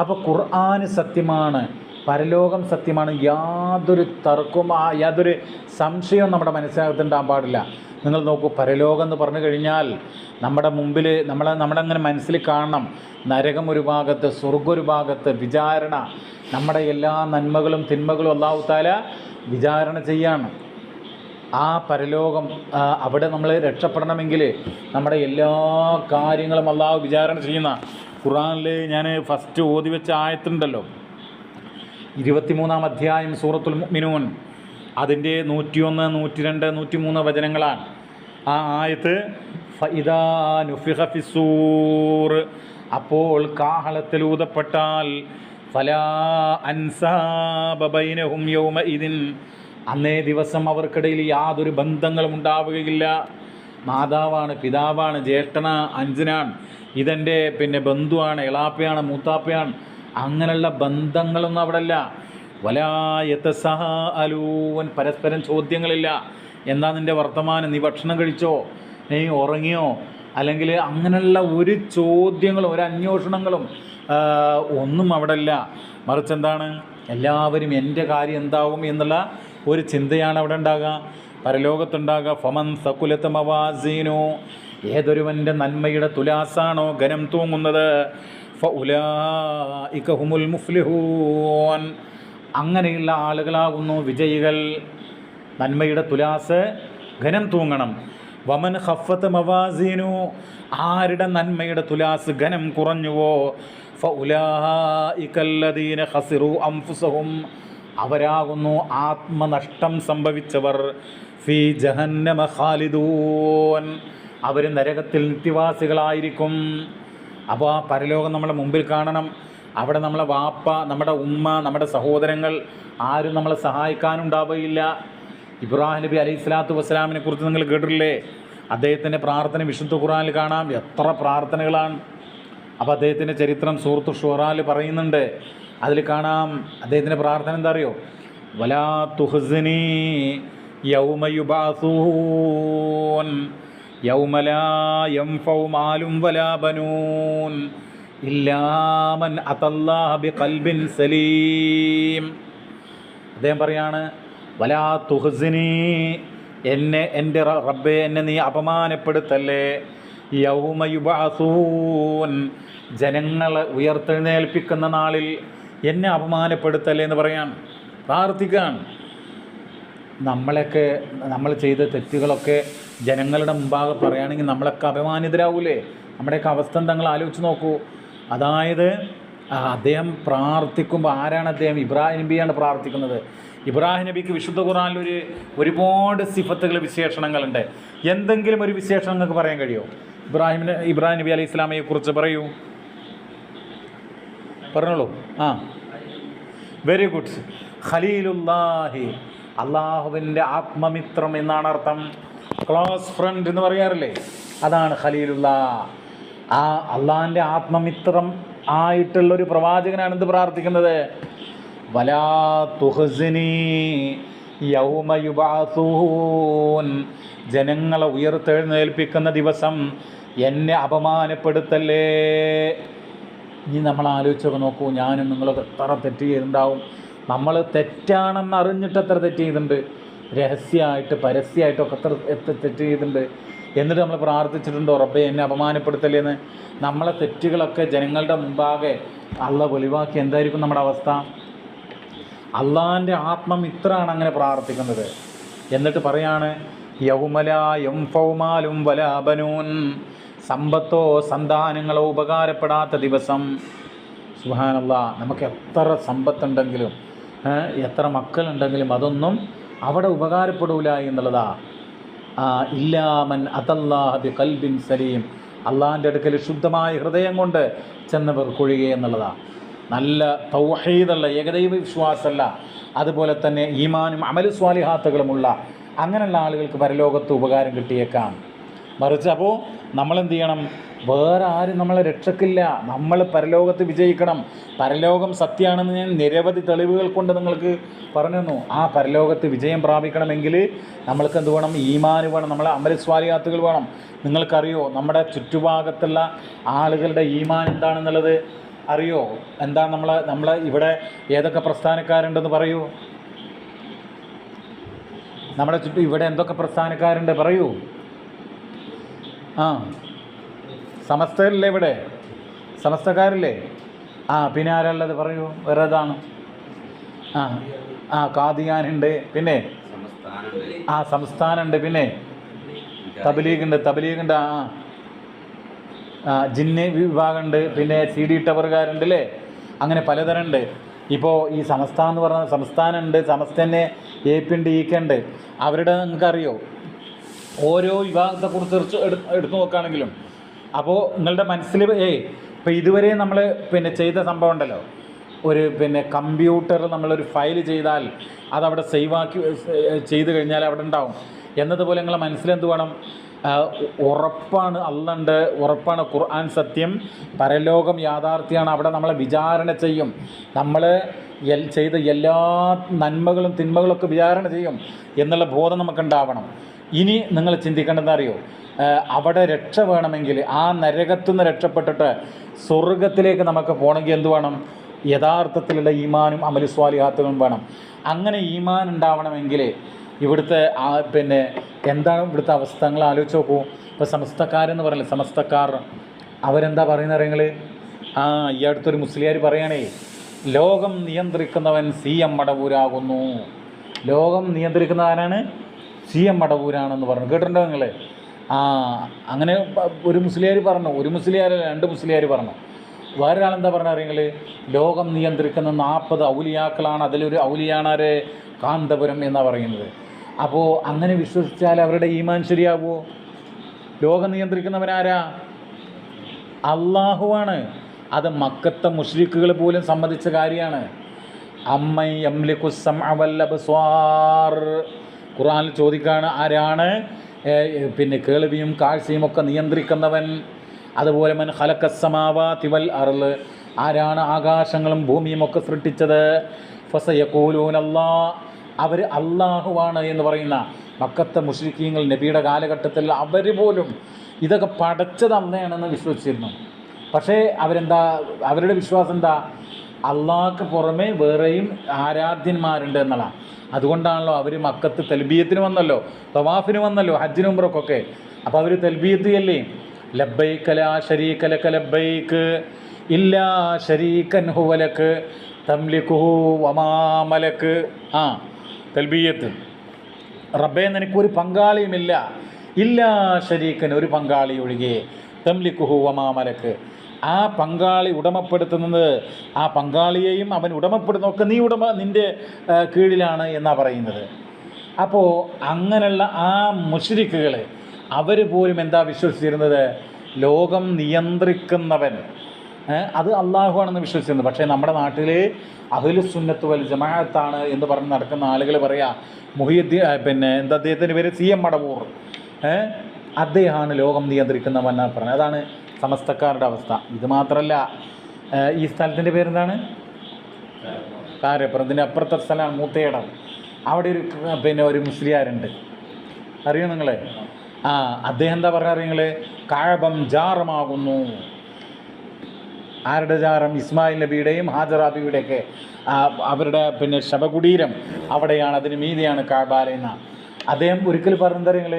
അപ്പോൾ ഖുർആൻ സത്യമാണ്, പരലോകം സത്യമാണ്, യാതൊരു തർക്കവും യാതൊരു സംശയവും നമ്മുടെ മനസ്സിനകത്തുണ്ടാകാൻ പാടില്ല. നിങ്ങൾ നോക്കൂ, പരലോകം എന്ന് പറഞ്ഞു കഴിഞ്ഞാൽ നമ്മുടെ മുമ്പിൽ നമ്മളങ്ങനെ മനസ്സിൽ കാണണം, നരകം ഒരു ഭാഗത്ത്, സ്വർഗ്ഗം ഒരു ഭാഗത്ത്, വിചാരണ, നമ്മുടെ എല്ലാ നന്മകളും തിന്മകളും അല്ലാഹു തആല വിചാരണ ചെയ്യാണ്. ആ പരലോകം, അവിടെ നമ്മൾ രക്ഷപ്പെടണമെങ്കിൽ നമ്മുടെ എല്ലാ കാര്യങ്ങളും അല്ലാഹു വിചാരണ ചെയ്യുന്ന. ഖുർആനിൽ ഞാൻ ഫസ്റ്റ് ഓതി വെച്ച ആയത്തുണ്ടല്ലോ, 23-ാം അധ്യായം സൂറത്തുൽ മുഅ്മിനൂൻ, അതിൻ്റെ 101, 102, 103 വചനങ്ങളാണ്. ആ ആയത്ത് ഫഇദാ നുഫിഖ ഫിസ്സൂർ, അപ്പോൾ കാഹളത്തിൽ ഊതപ്പെട്ടാൽ, ഫലാ അൻസാബ ബൈനഹും യൗമഇദിൻ, അന്നേ ദിവസം അവർക്കിടയിൽ യാതൊരു ബന്ധങ്ങളും ഉണ്ടാവുകയില്ല. മാതാവാണ്, പിതാവാണ്, ജ്യേഷ്ഠന, അഞ്ചനാണ്, ഇതെൻ്റെ പിന്നെ ബന്ധുവാണ്, എളാപ്പയാണ്, മൂത്താപ്പയാണ്, അങ്ങനെയുള്ള ബന്ധങ്ങളൊന്നും അവിടെ ഇല്ല. വലാ യതസഅലൂൻ, പരസ്പരം ചോദ്യങ്ങളില്ല. എന്താ നിൻ്റെ വർത്തമാനം, നീ ഭക്ഷണം കഴിച്ചോ, നീ ഉറങ്ങിയോ, അല്ലെങ്കിൽ അങ്ങനെയുള്ള ഒരു ചോദ്യങ്ങളും ഒരു അന്വേഷണങ്ങളും ഒന്നും അവിടെ ഇല്ല. മറിച്ച് എന്താണ്, എല്ലാവരും എൻ്റെ കാര്യം എന്താവും എന്നുള്ള ഒരു ചിന്തയാണ് അവിടെ ഉണ്ടാകുക, പരലോകത്തുണ്ടാകുക. ഫമൻ സകുലത മവാസീനു, ഏതൊരുവൻ്റെ നന്മയുടെ തുലാസാണോ ഘനം തൂങ്ങുന്നത്, ഫഉലൈക ഹുമുൽ മുഫ്ലിഹൂൻ, അങ്ങനെയുള്ള ആളുകളാകുന്നു വിജയികൾ. നന്മയുടെ തുലാസ് ഘനം തൂങ്ങണം. വമൻ ഖഫ്ഫത മവാസീനു, ആരുടെ നന്മയുടെ തുലാസ് ഘനം കുറഞ്ഞുവോ, ഫഉലൈക അല്ലദീന ഖസിറു അൻഫുസഹും, അവരാകുന്നു ആത്മനഷ്ടം സംഭവിച്ചവർ. ഫീ ജഹന്നമ ഖാലിദൂൻ, അവർ നരകത്തിൽ നിത്യവാസികളായിരിക്കും. അപ്പോൾ ആ പരലോകം നമ്മളെ മുമ്പിൽ കാണണം. അവിടെ നമ്മളെ വാപ്പ, നമ്മുടെ ഉമ്മ, നമ്മുടെ സഹോദരങ്ങൾ ആരും നമ്മളെ സഹായിക്കാനുണ്ടാവുകയില്ല. ഇബ്രാഹിം നബി അലൈഹി സ്വലാത്തു വസ്സലാമിനെ കുറിച്ച് നിങ്ങൾ കേട്ടിട്ടില്ലേ? അദ്ദേഹത്തിൻ്റെ പ്രാർത്ഥന വിശുദ്ധ ഖുർആനിൽ കാണാം, എത്ര പ്രാർത്ഥനകളാണ്. അപ്പോൾ അദ്ദേഹത്തിൻ്റെ ചരിത്രം സൂറത്തു ഷുറായിൽ പറയുന്നുണ്ട്. അതിൽ കാണാം അദ്ദേഹത്തിൻ്റെ പ്രാർത്ഥന എന്താ അറിയോ? വലാ തുഹ്സിനി യൗമ യുബഅസൂൻ യൗമ ലാ യൻഫഉ മാലും വലാ ബനൂൻ ഇല്ലാ മൻ അതല്ലാഹ ബിഖൽബിൻ സലീം. അദ്ദേഹം പറയാണ്, വലാ തുഹ്സിനി, എൻ്റെ റബ്ബേ എന്നെ നീ അപമാനപ്പെടുത്തല്ലേ, യൗമ യുബഅസൂൻ, ജനങ്ങളെ ഉയർത്തെഴുന്നേൽപ്പിക്കുന്ന നാളിൽ എന്നെ അപമാനപ്പെടുത്തല്ലേ എന്ന് പറയാൻ പ്രാർത്ഥിക്കാൻ. നമ്മളൊക്കെ നമ്മൾ ചെയ്ത തെറ്റുകളൊക്കെ ജനങ്ങളുടെ മുമ്പാകെ പറയുകയാണെങ്കിൽ നമ്മളൊക്കെ അപമാനിതരാവൂലേ? നമ്മുടെയൊക്കെ അവസ്ഥ നിങ്ങൾ ആലോചിച്ച് നോക്കൂ. അതായത് അദ്ദേഹം പ്രാർത്ഥിക്കുമ്പോൾ ആരാണ് അദ്ദേഹം? ഇബ്രാഹിം നബിയാണ് പ്രാർത്ഥിക്കുന്നത്. ഇബ്രാഹിം നബിക്ക് വിശുദ്ധ ഖുർആനിൽ ഒരുപാട് സിഫത്തുകൾ, വിശേഷണങ്ങളുണ്ട്. എന്തെങ്കിലും ഒരു വിശേഷണം നിങ്ങൾക്ക് പറയാൻ കഴിയുമോ? ഇബ്രാഹിം നബി അലൈഹി ഇസ്ലാമയെ കുറിച്ച് പറയൂ, പറഞ്ഞോളൂ. Very good. ഖലീലുല്ലാഹി, അള്ളാഹുവിൻ്റെ ആത്മമിത്രം എന്നാണ് അർത്ഥം. ക്ലോസ് ഫ്രണ്ട് എന്ന് പറയാറില്ലേ, അതാണ് ഖലീലുല്ലാ. ആ അള്ളാഹിൻ്റെ ആത്മമിത്രം ആയിട്ടുള്ളൊരു പ്രവാചകനാണ് എന്ത് പ്രാർത്ഥിക്കുന്നത്? വലാ തുഹ്സിനി യൗമ യുബഅസൂൻ, ജനങ്ങളെ ഉയർത്തെഴുന്നേൽപ്പിക്കുന്ന ദിവസം എന്നെ അപമാനപ്പെടുത്തല്ലേ. ഇനി നമ്മൾ ആലോചിച്ചൊക്കെ നോക്കൂ, ഞാനും നിങ്ങളൊക്കെ എത്ര തെറ്റ് ചെയ്തിട്ടുണ്ടാവും. നമ്മൾ തെറ്റാണെന്ന് അറിഞ്ഞിട്ട് എത്ര തെറ്റ് ചെയ്തിട്ടുണ്ട്, രഹസ്യമായിട്ട് പരസ്യമായിട്ടൊക്കെ എത്ര തെറ്റ് ചെയ്തിട്ടുണ്ട്. എന്നിട്ട് നമ്മൾ പ്രാർത്ഥിച്ചിട്ടുണ്ടോ റബ്ബേ എന്നെ അപമാനപ്പെടുത്തല്ലേ എന്ന്? നമ്മളെ തെറ്റുകളൊക്കെ ജനങ്ങളുടെ മുമ്പാകെ അള്ളാഹ് വെളിവാക്കി എന്തായിരിക്കും നമ്മുടെ അവസ്ഥ? അള്ളാഹിൻ്റെ ആത്മമിത്രാണ് അങ്ങനെ പ്രാർത്ഥിക്കുന്നത്. എന്നിട്ട് പറയാണ്, യൗമലാ യൻഫഉ മാലും വലാ ബനൂൻ, സമ്പത്തോ സന്താനങ്ങളോ ഉപകാരപ്പെടാത്ത ദിവസം. സുബ്ഹാനല്ലാഹ്, നമുക്ക് എത്ര സമ്പത്തുണ്ടെങ്കിലും എത്ര മക്കളുണ്ടെങ്കിലും അതൊന്നും അവിടെ ഉപകാരപ്പെടൂല എന്നുള്ളതാ. ഇല്ലാ മൻ അതല്ലാഹ ബിഖൽബിൻ സലീം, അള്ളാഹിൻ്റെ അടുക്കൽ ശുദ്ധമായ ഹൃദയം കൊണ്ട് ചെന്നവർ കൊഴികെ എന്നുള്ളതാണ്. നല്ല തൗഹീദുള്ള, ഏകദൈവ വിശ്വാസമല്ല, അതുപോലെ തന്നെ ഈമാനും അമലു സ്വാലിഹാത്തുകളുമുള്ള അങ്ങനെയുള്ള ആളുകൾക്ക് പരലോകത്ത് ഉപകാരം കിട്ടിയേക്കാം. മറിച്ച് അപ്പോൾ നമ്മളെന്ത് ചെയ്യണം? വേറെ ആരും നമ്മളെ രക്ഷക്കില്ല. നമ്മൾ പരലോകത്ത് വിജയിക്കണം. പരലോകം സത്യമാണെന്ന് ഞാൻ നിരവധി തെളിവുകൾ കൊണ്ട് നിങ്ങൾക്ക് പറഞ്ഞു തന്നു. ആ പരലോകത്ത് വിജയം പ്രാപിക്കണമെങ്കിൽ നമ്മൾക്ക് എന്ത് വേണം? ഈമാൻ വേണം, നമ്മളെ അമലു സ്വാലിഹാത്തുകൾ വേണം. നിങ്ങൾക്കറിയോ നമ്മുടെ ചുറ്റുഭാഗത്തുള്ള ആളുകളുടെ ഈമാൻ എന്താണെന്നുള്ളത് അറിയോ? എന്താണ് നമ്മളെ ഇവിടെ ഏതൊക്കെ പ്രസ്ഥാനക്കാരുണ്ടെന്ന് പറയൂ. നമ്മുടെ ചുറ്റും ഇവിടെ എന്തൊക്കെ പ്രസ്ഥാനക്കാരുണ്ട് പറയൂ. സമസ്തയില്ലേ? ഇവിടെ സമസ്തക്കാരില്ലേ? പിന്നെ ആരുള്ളത് പറയൂ. വേറെ ഏതാണ്? ഖാദിയാനുണ്ട്, പിന്നെ സംസ്ഥാനമുണ്ട്, പിന്നെ തബ്ലീഗുണ്ട്, ജിന്ന് വിഭാഗമുണ്ട്, പിന്നെ CD ടവറുകാരുണ്ട് അല്ലേ? അങ്ങനെ പലതരം ഉണ്ട്. ഇപ്പോൾ ഈ സംസ്ഥാനം എന്ന് പറഞ്ഞാൽ സംസ്ഥാനമുണ്ട്, സമസ്തന്നെ AP ഉണ്ട്, EK ഉണ്ട്. അവരുടെ നിങ്ങൾക്കറിയോ ഓരോ വിഭാഗത്തെക്കുറിച്ച് എടുത്തു നോക്കുകയാണെങ്കിലും അപ്പോൾ നിങ്ങളുടെ മനസ്സിൽ ഇപ്പോൾ ഇതുവരെ നമ്മൾ ചെയ്ത സംഭവം ഉണ്ടല്ലോ, ഒരു കമ്പ്യൂട്ടർ നമ്മളൊരു ഫയൽ ചെയ്താൽ അതവിടെ സേവാക്കി ചെയ്ത് കഴിഞ്ഞാൽ അവിടെ ഉണ്ടാവും എന്നതുപോലെ നിങ്ങളുടെ മനസ്സിലെന്ത് വേണം? ഉറപ്പാണ് അള്ളയുണ്ട്, ഉറപ്പാണ് ഖുർആൻ സത്യം, പരലോകം യാഥാർത്ഥ്യമാണ്, അവിടെ നമ്മളെ വിചാരണ ചെയ്യും, നമ്മൾ ചെയ്ത എല്ലാ നന്മകളും തിന്മകളൊക്കെ വിചാരണ ചെയ്യും എന്നുള്ള ബോധം നമുക്കുണ്ടാവണം. ഇനി നിങ്ങൾ ചിന്തിക്കേണ്ടത് അറിയോ? അവിടെ രക്ഷ വേണമെങ്കിൽ, ആ നരകത്തുനിന്ന് രക്ഷപ്പെട്ടിട്ട് സ്വർഗത്തിലേക്ക് നമുക്ക് പോകണമെങ്കിൽ എന്ത് വേണം? യഥാർത്ഥത്തിലുള്ള ഈമാനും അമലു സ്വാലിഹാത്തുകളും വേണം. അങ്ങനെ ഈമാൻ ഉണ്ടാവണമെങ്കിൽ ഇവിടുത്തെ എന്താണ് ഇവിടുത്തെ അവസ്ഥ നിങ്ങൾ ആലോചിച്ച് നോക്കൂ. ഇപ്പോൾ സമസ്തക്കാരെന്ന് പറയില്ലേ, സമസ്തക്കാർ അവരെന്താ പറയുന്നത് അറിയങ്ങൾ? ഈ അടുത്തൊരു മുസ്ലിയാർ പറയുകയാണേ, ലോകം നിയന്ത്രിക്കുന്നവൻ CM മടവൂരാകുന്നു. ലോകം നിയന്ത്രിക്കുന്ന ആരാണ്? CM മടവൂരാണെന്ന് പറഞ്ഞു. കേട്ടിട്ടുണ്ടോ നിങ്ങൾ? അങ്ങനെ ഒരു മുസ്ലിയാർ പറഞ്ഞു. ഒരു മുസ്ലിയാരല്ല, 2 മുസ്ലിയാർ പറഞ്ഞു. വേറൊരാളെന്താ പറഞ്ഞ അറിയങ്ങൾ? ലോകം നിയന്ത്രിക്കുന്ന 40 ഔലിയാക്കളാണ്, അതിലൊരു ഔലിയാണാര്? കാന്തപുരം എന്നാണ് പറയുന്നത്. അപ്പോൾ അങ്ങനെ വിശ്വസിച്ചാൽ അവരുടെ ഈമാൻ ശരിയാവുമോ? ലോകം നിയന്ത്രിക്കുന്നവനാരാ? അള്ളാഹുവാണ്. അത് മക്കത്തെ മുശ്രിക്കുകൾ പോലും സമ്മതിച്ച കാര്യമാണ്. അമ്മൈ യംലികു സമഅ വൽ അബ്സ്വാർ, ഖുർആനിൽ ചോദിക്കുകയാണ്, ആരാണ് കേൾവിയും കാഴ്ചയും ഒക്കെ നിയന്ത്രിക്കുന്നവൻ? അതുപോലെ മൻ ഖലഖസ് സമാവാതി വൽ അർള്, ആരാണ് ആകാശങ്ങളും ഭൂമിയും ഒക്കെ സൃഷ്ടിച്ചത്? ഫസയഖൂലൂന അല്ലാഹ്, അവർ അള്ളാഹുവാണ് എന്ന് പറയുന്ന മക്കത്തെ മുശ്രിക്കീങ്ങൾ നബിയുടെ കാലഘട്ടത്തിൽ അവർ പോലും ഇതൊക്കെ പടച്ചത് അള്ളയാണെന്ന് വിശ്വസിച്ചിരുന്നു. പക്ഷേ അവരെന്താ, അവരുടെ വിശ്വാസം എന്താ, അള്ളാഹ്ക്ക് പുറമെ വേറെയും ആരാധ്യന്മാരുണ്ട് എന്നുള്ളതാണ്. അതുകൊണ്ടാണല്ലോ അവർ മക്കത്ത് തൽബിയത്തിന് വന്നല്ലോ, തവാഫിന് വന്നല്ലോ, ഹജ്ജിനും ഉംറക്കൊക്കെ. അപ്പോൾ അവർ തൽബിയത്ത് അല്ലേ, ലബ്ബൈക ലാ ശരീക ലക ലബ്ബൈക് ഇല്ലാ ശരീകൻ ഹുവ ലക തംലികുഹു വമാ മലക്. തൽബിയത്ത്, റബ്ബേ നിനക്കൊരു പങ്കാളിയുമില്ല, ഇല്ലാ ശരീക്കൻ ഒരു പങ്കാളി ഒഴികെ, തംലികുഹു വമാ മലക് ആ പങ്കാളി ഉടമപ്പെടുത്തുന്നത്, ആ പങ്കാളിയെയും അവൻ ഉടമപ്പെടുന്നതൊക്കെ നിൻ്റെ കീഴിലാണ് എന്നാണ് പറയുന്നത്. അപ്പോൾ അങ്ങനെയുള്ള ആ മുശ്രിക്കുകൾ അവർ പോലും എന്താ വിശ്വസിച്ചിരുന്നത്, ലോകം നിയന്ത്രിക്കുന്നവൻ അത് അള്ളാഹു ആണെന്ന് വിശ്വസിച്ചിരുന്നത്. പക്ഷേ നമ്മുടെ നാട്ടിൽ അഹ്ലുസുന്നത്ത് വൽ ജമാഅത്താണ് എന്ന് പറഞ്ഞ് നടക്കുന്ന ആളുകൾ പറയാ, മുഹിയുദ്ദീൻ എന്താ അദ്ദേഹത്തിൻ്റെ പേര്, CM മടവൂർ, അദ്ദേഹമാണ് ലോകം നിയന്ത്രിക്കുന്നവൻ എന്നാണ് പറഞ്ഞത്. അതാണ് സമസ്തക്കാരുടെ അവസ്ഥ. ഇത് മാത്രമല്ല, ഈ സ്ഥലത്തിൻ്റെ പേരെന്താണ്, കാരപ്പുറം. ഇതിൻ്റെ അപ്പുറത്തെ സ്ഥലമാണ് മൂത്തയിടം. അവിടെ ഒരു മുസ്ലിയാരുണ്ട്, അറിയോ നിങ്ങൾ? അദ്ദേഹം എന്താ പറയുക നിങ്ങൾ, കഅബം ജാറമാകുന്നു. ആരുടെ ജാറം? ഇസ്മായിൽ നബിയുടെയും ഹാജറാബിയുടെയൊക്കെ അവരുടെ ശവകുടീരം അവിടെയാണ്, അതിന് മീതിയാണ് കഅബാലയെന്ന. അദ്ദേഹം ഒരിക്കൽ പറഞ്ഞെന്താ നിങ്ങൾ,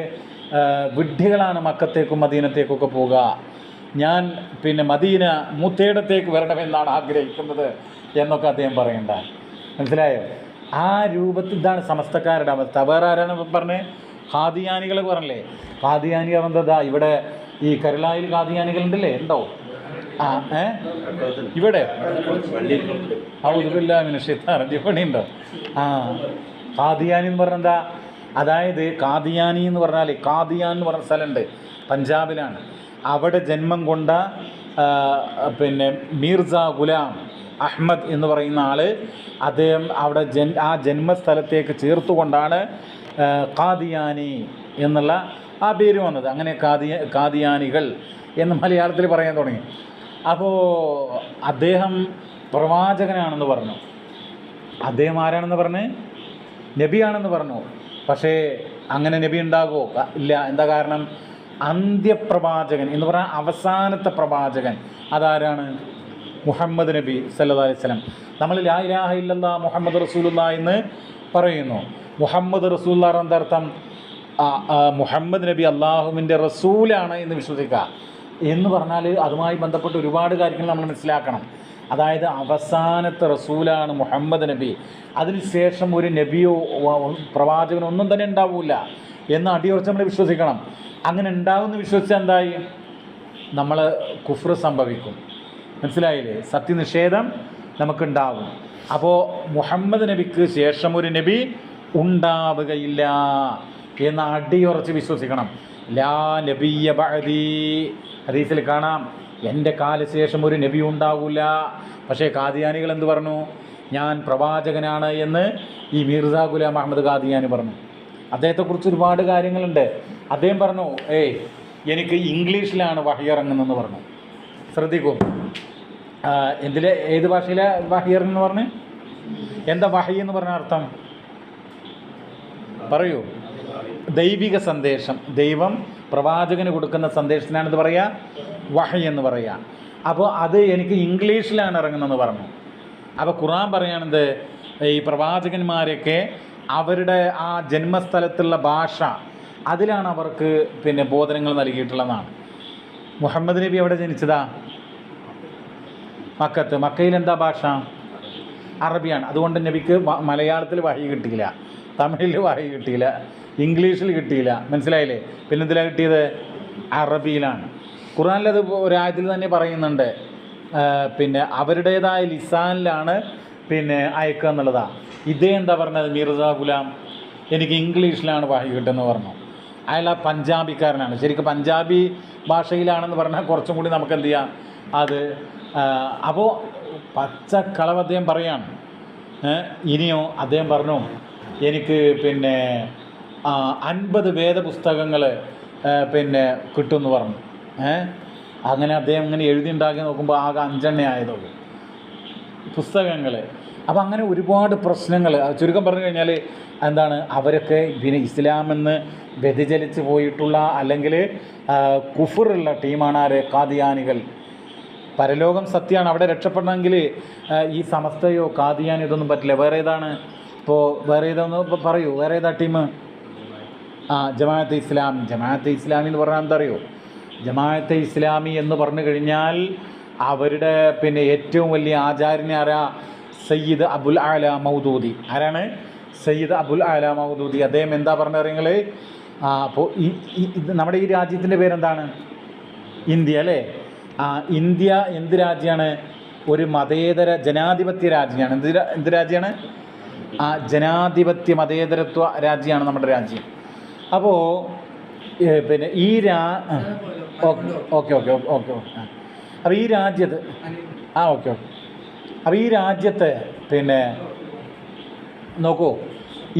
വിഡ്ഢികളാണ് മക്കത്തേക്കും മദീനത്തേക്കൊക്കെ പോകുക, ഞാൻ മദീന മൂത്തേടത്തേക്ക് വരണമെന്നാണ് ആഗ്രഹിക്കുന്നത് എന്നൊക്കെ അദ്ദേഹം പറയണ്ട. മനസ്സിലായോ? ആ രൂപത്തിൽ ഇതാണ് സമസ്തക്കാരുടെ അവസ്ഥ. വേറെ ആരാണ് പറഞ്ഞത്? ഖാദിയാനികൾ പറഞ്ഞില്ലേ, ഖാദിയാനികൾ എന്താ, ഇവിടെ ഈ കരുളായിൽ ഖാദിയാനികളുണ്ടല്ലേ, ഉണ്ടോ? ഇവിടെ പണിയുണ്ടോ? ഖാദിയാനി എന്ന് പറഞ്ഞാൽ എന്താ, അതായത് ഖാദിയാനി എന്ന് പറഞ്ഞാൽ, ഖാദിയാൻ എന്ന് പറഞ്ഞ സ്ഥലമുണ്ട്, പഞ്ചാബിലാണ്. അവിടെ ജന്മം കൊണ്ട മീർസ ഗുലാം അഹ്മദ് എന്ന് പറയുന്ന ആൾ, അദ്ദേഹം അവിടെ ആ ജന്മസ്ഥലത്തേക്ക് ചേർത്തുകൊണ്ടാണ് ഖാദിയാനി എന്നുള്ള ആ പേര് വന്നത്. അങ്ങനെ ഖാദിയാനികൾ എന്ന് മലയാളത്തിൽ പറയാൻ തുടങ്ങി. അപ്പോൾ അദ്ദേഹം പ്രവാചകനാണെന്ന് പറഞ്ഞു. അദ്ദേഹം ആരാണെന്ന് പറഞ്ഞ്, നബിയാണെന്ന് പറഞ്ഞു. പക്ഷേ അങ്ങനെ നബി ഉണ്ടാകുമോ? ഇല്ല. എന്താ കാരണം? അന്ത്യപ്രവാചകൻ എന്ന് പറഞ്ഞാൽ അവസാനത്തെ പ്രവാചകൻ അതാരാണ്? മുഹമ്മദ് നബി സല്ലല്ലാഹു അലൈഹി വസല്ലം. നമ്മൾ ലാ ഇലാഹ ഇല്ലല്ലാഹ് മുഹമ്മദ് റസൂലുള്ളാഹി എന്ന് പറയുന്നു. മുഹമ്മദ് റസൂലുള്ളാഹി എന്നർത്ഥം മുഹമ്മദ് നബി അള്ളാഹുവിൻ്റെ റസൂലാണ് എന്ന് വിശ്വസിക്കുക. എന്ന് പറഞ്ഞാൽ അതുമായി ബന്ധപ്പെട്ട് ഒരുപാട് കാര്യങ്ങൾ നമ്മൾ മനസ്സിലാക്കണം. അതായത് അവസാനത്തെ റസൂലാണ് മുഹമ്മദ് നബി. അതിനുശേഷം ഒരു നബിയോ പ്രവാചകനോ ഒന്നും തന്നെ ഉണ്ടാവില്ല എന്ന് അടിയുറച്ച് നമ്മൾ വിശ്വസിക്കണം. അങ്ങനെ ഉണ്ടാവുമെന്ന് വിശ്വസിച്ചാൽ എന്തായി? നമ്മൾ കുഫ്ർ സംഭവിക്കും. മനസ്സിലായില്ലേ? സത്യനിഷേധം നമുക്കുണ്ടാവും. അപ്പോൾ മുഹമ്മദ് നബിക്ക് ശേഷം ഒരു നബി ഉണ്ടാവുകയില്ല എന്ന് അടിയുറച്ച് വിശ്വസിക്കണം. ലാ നബിയ്യ ബഅദി, ഹദീസിൽ കാണാം, എൻ്റെ കാലശേഷം ഒരു നബി ഉണ്ടാവില്ല. പക്ഷേ ഖാദിയാനികൾ എന്ത് പറഞ്ഞു? ഞാൻ പ്രവാചകനാണ് എന്ന് ഈ മീർസ ഗുലാം അഹമ്മദ് ഖാദിയാനി പറഞ്ഞു. അദ്ദേഹത്തെക്കുറിച്ച് ഒരുപാട് കാര്യങ്ങളുണ്ട്. അദ്ദേഹം പറഞ്ഞു, എനിക്ക് ഇംഗ്ലീഷിലാണ് വഹി ഇറങ്ങുന്നതെന്ന് പറഞ്ഞു. ശ്രദ്ധിക്കും, ഏത് ഭാഷയിലെ വഹി ഇറങ്ങുന്നു പറഞ്ഞു? എന്താ വഹി എന്ന് പറഞ്ഞ അർത്ഥം പറയൂ? ദൈവിക സന്ദേശം, ദൈവം പ്രവാചകന് കൊടുക്കുന്ന സന്ദേശത്തിനാണിത് പറയുക, വഹി എന്ന് പറയുക. അപ്പോൾ അത് എനിക്ക് ഇംഗ്ലീഷിലാണ് ഇറങ്ങുന്നതെന്ന് പറഞ്ഞു. അപ്പോൾ ഖുർആൻ പറയുകയാണെന്ത്, ഈ പ്രവാചകന്മാരൊക്കെ അവരുടെ ആ ജന്മസ്ഥലത്തുള്ള ഭാഷ, അതിലാണ് അവർക്ക് ബോധനങ്ങൾ നൽകിയിട്ടുള്ളതാണ്. മുഹമ്മദ് നബി എവിടെ ജനിച്ചതാ? മക്കത്ത്. മക്കയിൽ എന്താ ഭാഷ? അറബിയാണ്. അതുകൊണ്ട് നബിക്ക് മലയാളത്തിൽ വഹി കിട്ടിയില്ല, തമിഴിൽ വഹി കിട്ടിയില്ല, ഇംഗ്ലീഷിൽ കിട്ടിയില്ല. മനസ്സിലായില്ലേ? പിന്നെ എന്തിലാണ് കിട്ടിയത്? അറബിയിലാണ്. ഖുർആനിലത് ഒരായത്തിൽ തന്നെ പറയുന്നുണ്ട്, അവരുടേതായ ലിസാനിലാണ് അയക്കുക എന്നുള്ളതാണ്. ഇതേ എന്താ പറഞ്ഞത്? മീർസ ഗുലാം എനിക്ക് ഇംഗ്ലീഷിലാണ് വഹി കിട്ടുമെന്ന് പറഞ്ഞു. അയാൾ ആ പഞ്ചാബിക്കാരനാണ്. ശരിക്കും പഞ്ചാബി ഭാഷയിലാണെന്ന് പറഞ്ഞാൽ കുറച്ചും കൂടി നമുക്ക് എന്ത് ചെയ്യാം അത്. അപ്പോൾ പച്ചക്കളവ് അദ്ദേഹം പറയാണ്. ഇനിയോ അദ്ദേഹം പറഞ്ഞു, എനിക്ക് 50 വേദപുസ്തകങ്ങൾ കിട്ടുമെന്ന് പറഞ്ഞു. അങ്ങനെ അദ്ദേഹം ഇങ്ങനെ എഴുതിയുണ്ടാക്കി നോക്കുമ്പോൾ ആകെ 5 ആയതുള്ളൂ പുസ്തകങ്ങൾ. അപ്പോൾ അങ്ങനെ ഒരുപാട് പ്രശ്നങ്ങൾ. ചുരുക്കം പറഞ്ഞു കഴിഞ്ഞാൽ എന്താണ്, അവരൊക്കെ ഇസ്ലാമെന്ന് വ്യതിചലിച്ച് പോയിട്ടുള്ള അല്ലെങ്കിൽ കുഫറുള്ള ടീമാണ് ആര്? ഖാദിയാനികൾ. പരലോകം സത്യമാണ്. അവിടെ രക്ഷപ്പെടണമെങ്കിൽ ഈ സമസ്തയോ കാദിയാനോ ഇതൊന്നും പറ്റില്ല. വേറെ ഏതാണ്? ഇപ്പോൾ വേറെ ഏതാന്ന് പറയൂ, വേറെ ഏതാ ടീം? ജമാഅത്തെ ഇസ്ലാമി. ജമാഅത്തെ ഇസ്ലാമി എന്ന് പറഞ്ഞാൽ എന്താ അറിയോ? ജമാഅത്തെ ഇസ്ലാമി എന്ന് പറഞ്ഞു കഴിഞ്ഞാൽ അവരുടെ പിന്നെ ഏറ്റവും വലിയ ആചാര്യനെ ആരാ? സയ്യിദ് അബുൽ ആല മൗദൂദി. ആരാണ്? സയ്യിദ് അബുൽ ആല മൗദൂദി. അദ്ദേഹം എന്താ പറഞ്ഞത് നിങ്ങൾ? അപ്പോൾ നമ്മുടെ ഈ രാജ്യത്തിൻ്റെ പേരെന്താണ്? ഇന്ത്യ അല്ലേ? ഇന്ത്യ എന്ത് രാജ്യമാണ്? ഒരു മതേതര ജനാധിപത്യ രാജ്യമാണ്. എന്ത് രാജ്യമാണ്? ജനാധിപത്യ മതേതരത്വ രാജ്യമാണ് നമ്മുടെ രാജ്യം. അപ്പോൾ പിന്നെ ഈ ഓക്കെ അപ്പോൾ ഈ രാജ്യത്ത് ഓക്കെ അപ്പോൾ ഈ രാജ്യത്ത് പിന്നെ നോക്കൂ,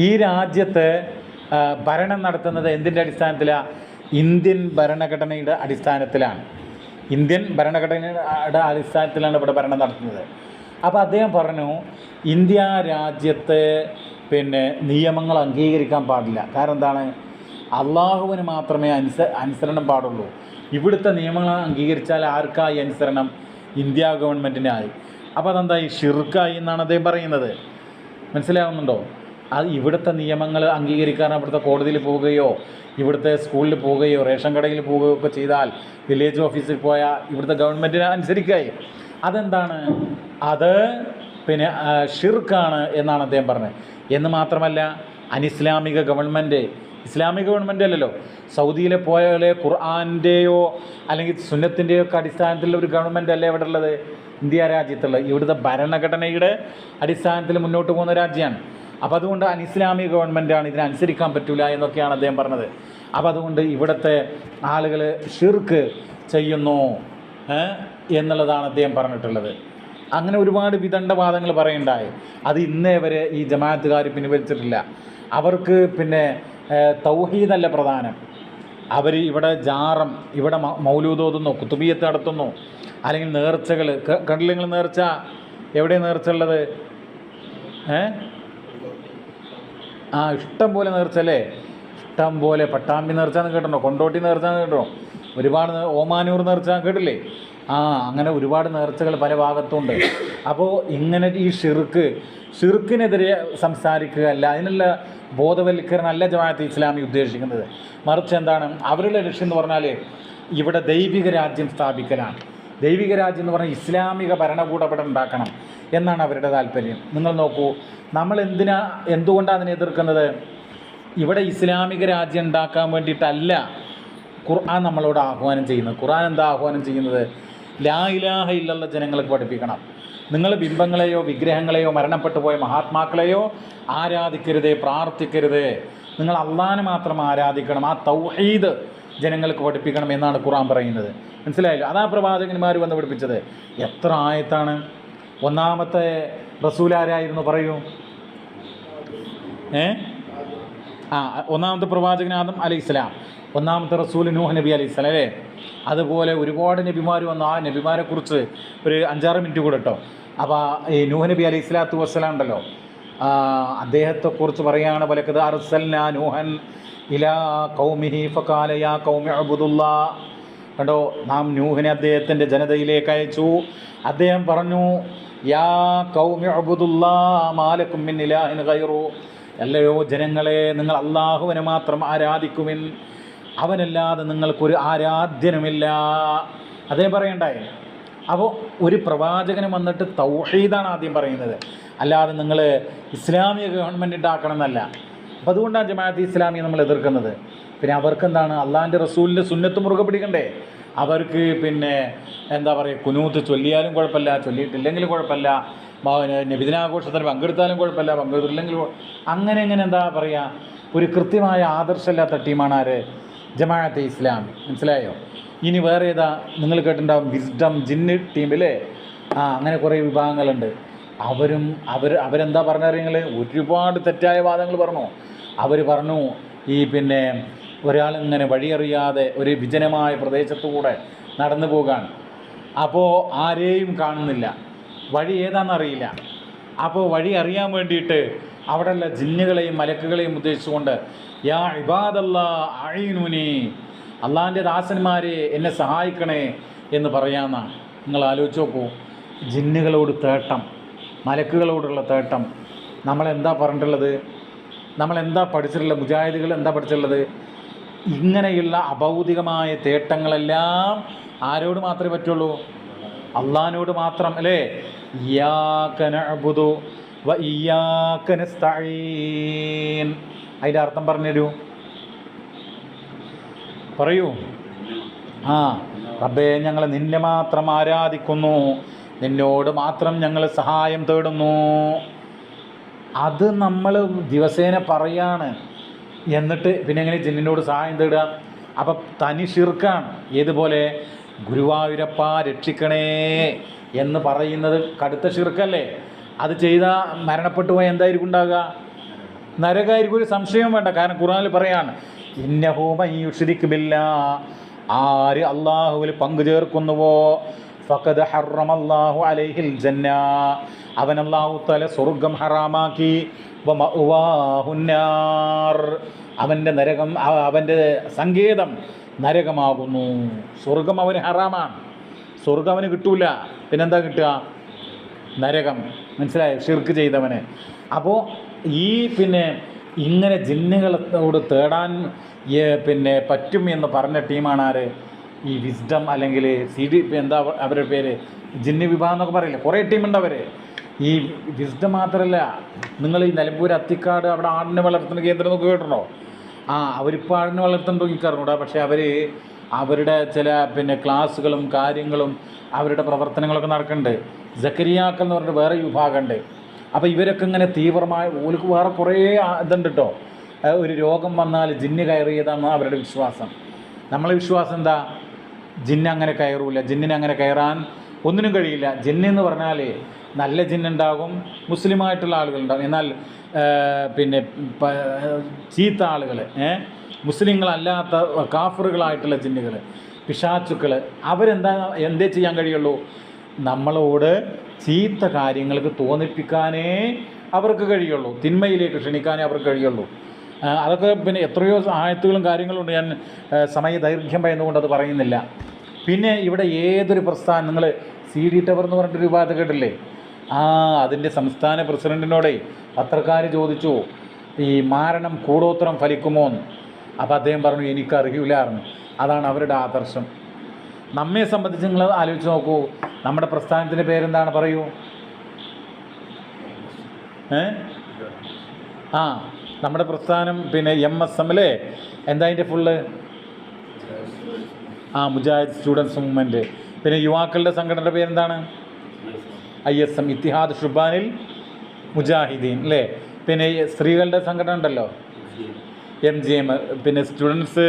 ഈ രാജ്യത്ത് ഭരണം നടത്തുന്നത് എന്തിൻ്റെ അടിസ്ഥാനത്തിലാണ്? ഇന്ത്യൻ ഭരണഘടനയുടെ അടിസ്ഥാനത്തിലാണ്. ഇന്ത്യൻ ഭരണഘടനയുടെ അടിസ്ഥാനത്തിലാണ് ഇവിടെ ഭരണം നടത്തുന്നത്. അപ്പോൾ അദ്ദേഹം പറഞ്ഞു, ഇന്ത്യ രാജ്യത്ത് പിന്നെ നിയമങ്ങൾ അംഗീകരിക്കാൻ പാടില്ല. കാരണം എന്താണ്? അള്ളാഹുവിന് മാത്രമേ അനുസരണം പാടുള്ളൂ. ഇവിടുത്തെ നിയമങ്ങൾ അംഗീകരിച്ചാൽ ആർക്കായി അനുസരണം? ഇന്ത്യ ഗവൺമെൻറ്റിനായി. അപ്പോൾ അതെന്തായി? ഷിർക്കായി എന്നാണ് അദ്ദേഹം പറയുന്നത്. മനസ്സിലാവുന്നുണ്ടോ? അത് ഇവിടുത്തെ നിയമങ്ങൾ അംഗീകരിക്കാൻ അവിടുത്തെ കോടതിയിൽ പോവുകയോ ഇവിടുത്തെ സ്കൂളിൽ പോവുകയോ റേഷൻ കടയിൽ പോവുകയോ ഒക്കെ ചെയ്താൽ, വില്ലേജ് ഓഫീസിൽ പോയാൽ ഇവിടുത്തെ ഗവൺമെൻറ്റിനെ അനുസരിക്കായി. അതെന്താണ്? അത് പിന്നെ ഷിർക്കാണ് എന്നാണ് അദ്ദേഹം പറഞ്ഞത്. എന്ന് മാത്രമല്ല, അനിസ്ലാമിക ഗവൺമെൻറ്, ഇസ്ലാമിക ഗവൺമെൻറ് അല്ലല്ലോ. സൗദിയിലെ പോലെ ഖുർആൻ്റെയോ അല്ലെങ്കിൽ സുന്നത്തിൻ്റെയോ ഒക്കെ അടിസ്ഥാനത്തിലുള്ള ഒരു ഗവൺമെൻറ് അല്ലേ ഇവിടെ ഉള്ളത്? ഇന്ത്യ രാജ്യത്തുള്ളത് ഇവിടുത്തെ ഭരണഘടനയുടെ അടിസ്ഥാനത്തിൽ മുന്നോട്ട് പോകുന്ന രാജ്യമാണ്. അപ്പോൾ അതുകൊണ്ട് അനിസ്ലാമിക ഗവൺമെൻറ്റാണ്, ഇതിനനുസരിക്കാൻ പറ്റില്ല എന്നൊക്കെയാണ് അദ്ദേഹം പറഞ്ഞത്. അപ്പോൾ അതുകൊണ്ട് ഇവിടുത്തെ ആളുകൾ ഷിർക്ക് ചെയ്യുന്നു എന്നുള്ളതാണ് അദ്ദേഹം പറഞ്ഞിട്ടുള്ളത്. അങ്ങനെ ഒരുപാട് വിദണ്ഡവാദങ്ങൾ പറയുണ്ടായി. അത് ഇന്നേ വരെ ഈ ജമാഅത്തുകാർ പിൻവലിച്ചിട്ടില്ല. അവർക്ക് പിന്നെ തൗഹീദല്ല പ്രധാനം. അവർ ഇവിടെ ജാറം, ഇവിടെ മൗലൂദ് ഓതുന്നു, കുത്തുബിയത്ത് നടത്തുന്നു, അല്ലെങ്കിൽ നേർച്ചകൾ കണ്ടില്ല നിങ്ങൾ? നേർച്ച എവിടെയാണ് നേർച്ച ഉള്ളത്? ഇഷ്ടം പോലെ നേർച്ച അല്ലേ? ഇഷ്ടം പോലെ. പട്ടാമ്പി നേർച്ച എന്ന് കേട്ടോ, കൊണ്ടോട്ടി നേർച്ച എന്ന് കേട്ടോ, ഒരുപാട് ഓമാനൂർ നേർച്ച കേട്ടില്ലേ? അങ്ങനെ ഒരുപാട് നേർച്ചകൾ പല ഭാഗത്തുണ്ട്. അപ്പോൾ ഇങ്ങനെ ഈ ഷിർക്കിനെതിരെ സംസാരിക്കുകയല്ല, അതിനുള്ള ബോധവൽക്കരണം അല്ല ജമാഅത്തെ ഇസ്ലാമി ഉദ്ദേശിക്കുന്നത്. മറിച്ച് എന്താണ് അവരുടെ ലക്ഷ്യം എന്ന് പറഞ്ഞാൽ ഇവിടെ ദൈവിക രാജ്യം സ്ഥാപിക്കലാണ്. ദൈവിക രാജ്യം എന്ന് പറഞ്ഞാൽ ഇസ്ലാമിക ഭരണകൂടം ഇവിടെ ഉണ്ടാക്കണം എന്നാണ് അവരുടെ താല്പര്യം. നിങ്ങൾ നോക്കൂ, നമ്മൾ എന്തുകൊണ്ടാണ് അതിനെ എതിർക്കുന്നത്? ഇവിടെ ഇസ്ലാമിക രാജ്യം ഉണ്ടാക്കാൻ വേണ്ടിയിട്ടല്ല ഖുർആൻ നമ്മളോട് ആഹ്വാനം ചെയ്യുന്നത്. ഖുർആൻ എന്താ ആഹ്വാനം ചെയ്യുന്നത്? ലാ ഇലാഹ ഇല്ലല്ലാഹ് ജനങ്ങൾക്ക് പഠിപ്പിക്കണം. നിങ്ങൾ ബിംബങ്ങളെയോ വിഗ്രഹങ്ങളെയോ മരണപ്പെട്ടു പോയ മഹാത്മാക്കളെയോ ആരാധിക്കരുത്, പ്രാർത്ഥിക്കരുത്. നിങ്ങൾ അള്ളാഹനെ മാത്രം ആരാധിക്കണം. ആ തൗഹീദ് ജനങ്ങൾക്ക് പഠിപ്പിക്കണം എന്നാണ് ഖുർആൻ പറയുന്നത്. മനസ്സിലായില്ല? അതാ പ്രവാചകന്മാർ വന്ന് പഠിപ്പിച്ചത്. എത്ര ആയത്താണ്? ഒന്നാമത്തെ റസൂൽ ആരായിരുന്നു പറയൂ? ഒന്നാമത്തെ പ്രവാചകൻ ആദം അലൈഹിസ്സലാം, ഒന്നാമത്തെ റസൂൽ നൂഹ് നബി അലൈഹിസ്സലാം അല്ലേ? അതുപോലെ ഒരുപാട് നബിമാർ വന്നു. ആ നബിമാരെ കുറിച്ച് ഒരു 5-6 മിനിറ്റ് കൂടെ കേട്ടോ. അപ്പോൾ ഈ നൂഹ് നബി അലൈഹി സ്വലാത്തു വസ്സലാം ഉണ്ടല്ലോ, അദ്ദേഹത്തെക്കുറിച്ച് പറയുകയാണ്, വലഖദ് അർസൽനാ നൂഹൻ ഇലാ ഖൗമിഹി ഫഖാല യാ ഖൗമി ഉബ്ദുല്ലാഹ്. കണ്ടോ, നാം നൂഹിനെ അദ്ദേഹത്തിൻ്റെ ജനതയിലേക്ക് അയച്ചു. അദ്ദേഹം പറഞ്ഞു, യാ ഖൗമി ഉബ്ദുല്ലാഹ് മാ ലക്കും മിൻ ഇലാഹിൻ ഗൈറു. അല്ലയോ ജനങ്ങളെ, നിങ്ങൾ അള്ളാഹുവിനെ മാത്രം ആരാധിക്കുവിൻ, അവനല്ലാതെ നിങ്ങൾക്കൊരു ആരാധ്യനുമില്ല. അദ്ദേഹം പറയണ്ടായി. അപ്പോൾ ഒരു പ്രവാചകന് വന്നിട്ട് തൗഹീദാണ് ആദ്യം പറയുന്നത്, അല്ലാതെ നിങ്ങൾ ഇസ്ലാമിക ഗവൺമെൻറ് ഉണ്ടാക്കണം എന്നല്ല. അപ്പോൾ അതുകൊണ്ടാണ് ജമാഅത്തെ ഇസ്ലാമി നമ്മൾ എതിർക്കുന്നത്. പിന്നെ അവർക്കെന്താണ്? അള്ളാഹിൻ്റെ റസൂലിൻ്റെ സുന്നത്ത് മുറുകെ പിടിക്കണ്ടേ? അവർക്ക് പിന്നെ എന്താ പറയുക, കുനൂത്ത് ചൊല്ലിയാലും കുഴപ്പമില്ല, ചൊല്ലിയിട്ടില്ലെങ്കിലും കുഴപ്പമില്ല, നബിദിനാഘോഷത്തിന് പങ്കെടുത്താലും കുഴപ്പമില്ല, പങ്കെടുത്തില്ലെങ്കിൽ അങ്ങനെ എന്താ പറയുക, ഒരു കൃത്യമായ ആദർശമില്ലാത്ത ടീമാണ് ആര്? ജമാഅത്തെ ഇസ്ലാമി. മനസ്സിലായോ? ഇനി വേറെ ഏതാ നിങ്ങൾ കേട്ടിട്ടുണ്ടാവും, വിസ്ഡം ജിന്ന് ടീമിലെ അങ്ങനെ കുറേ വിഭാഗങ്ങളുണ്ട്. അവരെന്താ പറഞ്ഞറിയങ്ങൾ? ഒരുപാട് തെറ്റായ വാദങ്ങൾ പറഞ്ഞു. അവർ പറഞ്ഞു, ഈ പിന്നെ ഒരാളിങ്ങനെ വഴിയറിയാതെ ഒരു വിജനമായ പ്രദേശത്തുകൂടെ നടന്നു പോകാണ്. അപ്പോൾ ആരെയും കാണുന്നില്ല, വഴി ഏതാണെന്നറിയില്ല. അപ്പോൾ വഴി അറിയാൻ വേണ്ടിയിട്ട് അവിടെയുള്ള ജിന്നുകളെയും മലക്കുകളെയും ഉദ്ദേശിച്ചുകൊണ്ട് യാ ഇബാദല്ലാഹ് അഈനുനി, അള്ളാഹിൻ്റെ ദാസന്മാരെ എന്നെ സഹായിക്കണേ എന്ന് പറയാമെന്നാണ്. നിങ്ങൾ ആലോചിച്ച് നോക്കൂ, ജിന്നുകളോട് തേട്ടം, മലക്കുകളോടുള്ള തേട്ടം. നമ്മളെന്താ പറഞ്ഞിട്ടുള്ളത്? നമ്മളെന്താ പഠിച്ചിട്ടുള്ളത്? മുജാഹിദുകൾ എന്താ പഠിച്ചിട്ടുള്ളത്? ഇങ്ങനെയുള്ള അഭൗതികമായ തേട്ടങ്ങളെല്ലാം ആരോട് മാത്രമേ പറ്റുള്ളൂ? അള്ളാഹിനോട് മാത്രം അല്ലേ? ഇയ്യാക നഅ്ബുദു വ ഇയ്യാക നസ്തഈൻ. അതിൻ്റെ അർത്ഥം പറഞ്ഞു തരൂ, പറയൂ. റബ്ബേ, ഞങ്ങൾ നിന്നെ മാത്രം ആരാധിക്കുന്നു, നിന്നോട് മാത്രം ഞങ്ങൾ സഹായം തേടുന്നു. അത് നമ്മൾ ദിവസേന പറയാണ്. എന്നിട്ട് പിന്നെ എങ്ങനെ ജിന്നിനോട് സഹായം തേടുക? അപ്പം തനി ഷിർക്കാണ്. ഏതുപോലെ ഗുരുവായൂരപ്പ രക്ഷിക്കണേ എന്ന് പറയുന്നത് കടുത്ത ഷിർക്കല്ലേ? അത് ചെയ്താൽ മരണപ്പെട്ടു പോയാൽ എന്തായിരിക്കും ഉണ്ടാകുക? നരകായിരിക്കും, ഒരു സംശയം വേണ്ട. കാരണം ഖുർആനിൽ പറയാണ്, ഇന്നഹു മൻ യുശ്രിക് ബില്ലാഹ്, ആര് അള്ളാഹുവിൽ പങ്കു ചേർക്കുന്നുവോ ഫഖദ് ഹറമല്ലാഹു അലൈഹിൽ ജന്ന, അവൻ അല്ലാഹു തആല സ്വർഗ്ഗം ഹറാമാക്കി, വമഅവാഹുന്നാർ, അവൻ്റെ നരകം, അവൻ്റെ സങ്കേതം നരകമാകുന്നു. സ്വർഗം അവന് ഹറാമാണ്, സ്വർഗം അവന് കിട്ടൂല. പിന്നെന്താ കിട്ടുക? നരകം. മനസ്സിലായോ? ഷിർക്ക് ചെയ്തവന്. അപ്പോൾ ഈ പിന്നെ ഇങ്ങനെ ജിന്നുകളോട് തേടാൻ പിന്നെ പറ്റും എന്ന് പറഞ്ഞ ടീമാണ് ആര്? ഈ വിസ്ഡം അല്ലെങ്കിൽ CD, എന്താ അവരുടെ പേര്, ജിന്ന് വിഭാഗം എന്നൊക്കെ പറയില്ല, കുറേ ടീമുണ്ട് അവർ. ഈ വിസ്ഡം മാത്രമല്ല, നിങ്ങൾ ഈ നിലമ്പൂർ അത്തിക്കാട് അവിടെ ആടിനെ വളർത്തുന്ന കേന്ദ്രം എന്നൊക്കെ കേട്ടിട്ടുണ്ടോ? അവരിപ്പോൾ ആടിനെ വളർത്തുന്നുണ്ടോ എനിക്കറിഞ്ഞൂടാ. പക്ഷേ അവരുടെ ചില പിന്നെ ക്ലാസ്സുകളും കാര്യങ്ങളും അവരുടെ പ്രവർത്തനങ്ങളൊക്കെ നടക്കുന്നുണ്ട്. സക്കരിയാക്കൾ എന്ന് പറഞ്ഞിട്ട് വേറെ വിഭാഗമുണ്ട്. അപ്പോൾ ഇവരൊക്കെ ഇങ്ങനെ തീവ്രമായ, ഓർക്ക് വേറെ കുറേ ഇതുണ്ട് കേട്ടോ. ഒരു രോഗം വന്നാൽ ജിന്ന് കയറിയതാണ് അവരുടെ വിശ്വാസം. നമ്മളെ വിശ്വാസം എന്താ? ജിന്ന് അങ്ങനെ കയറൂല, ജിന്നിനെ അങ്ങനെ കയറാൻ ഒന്നിനും കഴിയില്ല. ജിന്നെന്ന് പറഞ്ഞാൽ നല്ല ജിന്നുണ്ടാകും, മുസ്ലിമായിട്ടുള്ള ആളുകളുണ്ടാകും. എന്നാൽ പിന്നെ ചീത്ത ആളുകൾ, മുസ്ലിങ്ങളല്ലാത്ത കാഫറുകളായിട്ടുള്ള ജിന്നുകൾ, പിശാചുക്കൾ, എന്തേ ചെയ്യാൻ കഴിയുള്ളൂ? നമ്മളോട് ചീത്ത കാര്യങ്ങൾക്ക് തോന്നിപ്പിക്കാനേ അവർക്ക് കഴിയുള്ളൂ, തിന്മയിലേക്ക് ക്ഷണിക്കാനേ അവർക്ക് കഴിയുള്ളൂ. അതൊക്കെ പിന്നെ എത്രയോ ആയത്തുകളും കാര്യങ്ങളുണ്ട്. ഞാൻ സമയദൈർഘ്യം ഭയന്നുകൊണ്ട് അത് പറയുന്നില്ല. പിന്നെ ഇവിടെ ഏതൊരു പ്രസ്ഥാനം, നിങ്ങൾ CD ടവർ എന്ന് പറഞ്ഞിട്ടൊരു വിവാദം കേട്ടില്ലേ? അതിൻ്റെ സംസ്ഥാന പ്രസിഡൻറ്റിനോടെ പത്രക്കാർ ചോദിച്ചു, ഈ മാരണം കൂടോത്രം ഫലിക്കുമോ എന്ന്. അപ്പോൾ അദ്ദേഹം പറഞ്ഞു, എനിക്കറിയില്ലായിരുന്നു. അതാണ് അവരുടെ ആദർശം. നമ്മെ സംബന്ധിച്ച് നിങ്ങൾ ആലോചിച്ച് നോക്കൂ, നമ്മുടെ പ്രസ്ഥാനത്തിൻ്റെ പേരെന്താണ്? പറയൂ. നമ്മുടെ പ്രസ്ഥാനം പിന്നെ MSM അല്ലേ? എന്താ അതിൻ്റെ ഫുള്ള്? Mujahid students movement. പിന്നെ യുവാക്കളുടെ സംഘടനയുടെ പേരെന്താണ്? ISM, ഇത്തിഹാദ് ഷുബാനിൽ മുജാഹിദീൻ അല്ലേ? പിന്നെ സ്ത്രീകളുടെ സംഘടന ഉണ്ടല്ലോ, MGM. പിന്നെ സ്റ്റുഡൻസ്,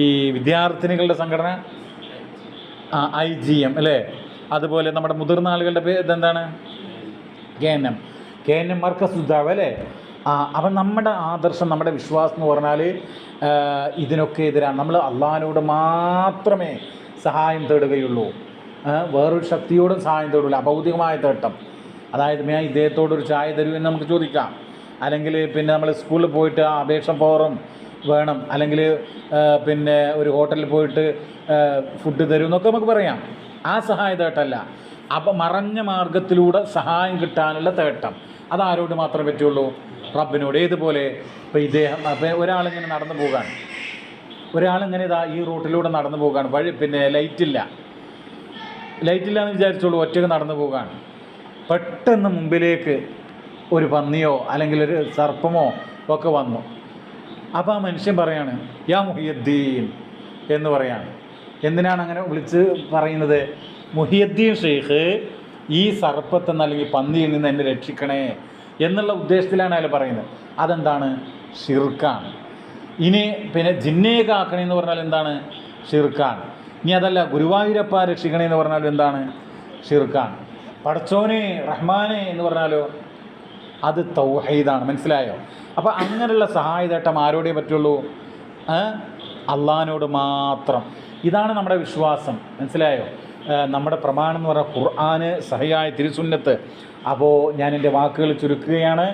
ഈ വിദ്യാർത്ഥിനികളുടെ സംഘടന IGM അല്ലേ? അതുപോലെ നമ്മുടെ മുതിർന്ന ആളുകളുടെ പേര് ഇതെന്താണ്? KNM മർക്കസ് ദഅവ അല്ലേ? അപ്പം നമ്മുടെ ആദർശം, നമ്മുടെ വിശ്വാസം എന്ന് പറഞ്ഞാൽ ഇതിനൊക്കെ എതിരാണ്. നമ്മൾ അള്ളാഹിനോട് മാത്രമേ സഹായം തേടുകയുള്ളൂ, വേറൊരു ശക്തിയോടും സഹായം തേടില്ല. അഭൗതികമായ തേട്ടം, അതായത് ഞാൻ ഇദ്ദേഹത്തോടൊരു ചായ തരൂ എന്ന് നമുക്ക് ചോദിക്കാം, അല്ലെങ്കിൽ പിന്നെ നമ്മൾ സ്കൂളിൽ പോയിട്ട് അപേക്ഷ ഫോറം വേണം, അല്ലെങ്കിൽ പിന്നെ ഒരു ഹോട്ടലിൽ പോയിട്ട് ഫുഡ് തരൂ എന്നൊക്കെ നമുക്ക് പറയാം. ആ സഹായ തേട്ടമല്ല. അപ്പം മറഞ്ഞ മാർഗത്തിലൂടെ സഹായം കിട്ടാനുള്ള തേട്ടം, അതാരോട് മാത്രമേ പറ്റുള്ളൂ? റബ്ബിനോട്. ഏതുപോലെ ഇപ്പോൾ ഇദ്ദേഹം, അപ്പോൾ ഒരാളിങ്ങനെ നടന്നു പോകാൻ, ഒരാളിങ്ങനെ ഈ റൂട്ടിലൂടെ നടന്നു പോകാൻ, പിന്നെ ലൈറ്റില്ല എന്ന് വിചാരിച്ചോളൂ, ഒറ്റയ്ക്ക് നടന്നു പോകാൻ. പെട്ടെന്ന് മുമ്പിലേക്ക് ഒരു പന്നിയോ അല്ലെങ്കിൽ ഒരു സർപ്പമോ ഒക്കെ വന്നു. അപ്പോൾ ആ മനുഷ്യൻ പറയാണ്, യാ മുഹിയുദ്ദീൻ എന്ന് പറയാണ്. എന്തിനാണ് അങ്ങനെ വിളിച്ച് പറയുന്നത്? മുഹിയുദ്ദീൻ ഷെയ്ഖ്, ഈ സർപ്പത്തെന്ന് അല്ലെങ്കിൽ പന്നിയിൽ നിന്ന് എന്നെ രക്ഷിക്കണേ എന്നുള്ള ഉദ്ദേശത്തിലാണ് അയാൾ പറയുന്നത്. അതെന്താണ്? ഷിർക്കാണ്. ഇനി പിന്നെ ജിന്നെ കാക്കണേ എന്ന് പറഞ്ഞാൽ എന്താണ്? ഷിർക്കാണ്. ഇനി അതല്ല, ഗുരുവായൂരപ്പ രക്ഷിക്കണേ എന്ന് പറഞ്ഞാലും എന്താണ്? ഷിർക്കാണ്. പടച്ചോനെ റഹ്മാനെ എന്ന് പറഞ്ഞാലോ അത് തൗഹീദാണ്. മനസ്സിലായോ? അപ്പോൾ അങ്ങനെയുള്ള സഹായതേട്ടം ആരോടേ പറ്റുള്ളൂ? അള്ളാഹിനോട് മാത്രം. ഇതാണ് നമ്മുടെ വിശ്വാസം. മനസ്സിലായോ? നമ്മുടെ പ്രമാണം എന്ന് പറഞ്ഞാൽ ഖുർആന്, സഹിയായ തിരുസുന്നത്ത്. അപ്പോൾ ഞാൻ എൻ്റെ വാക്കുകൾ ചുരുക്കുകയാണ്.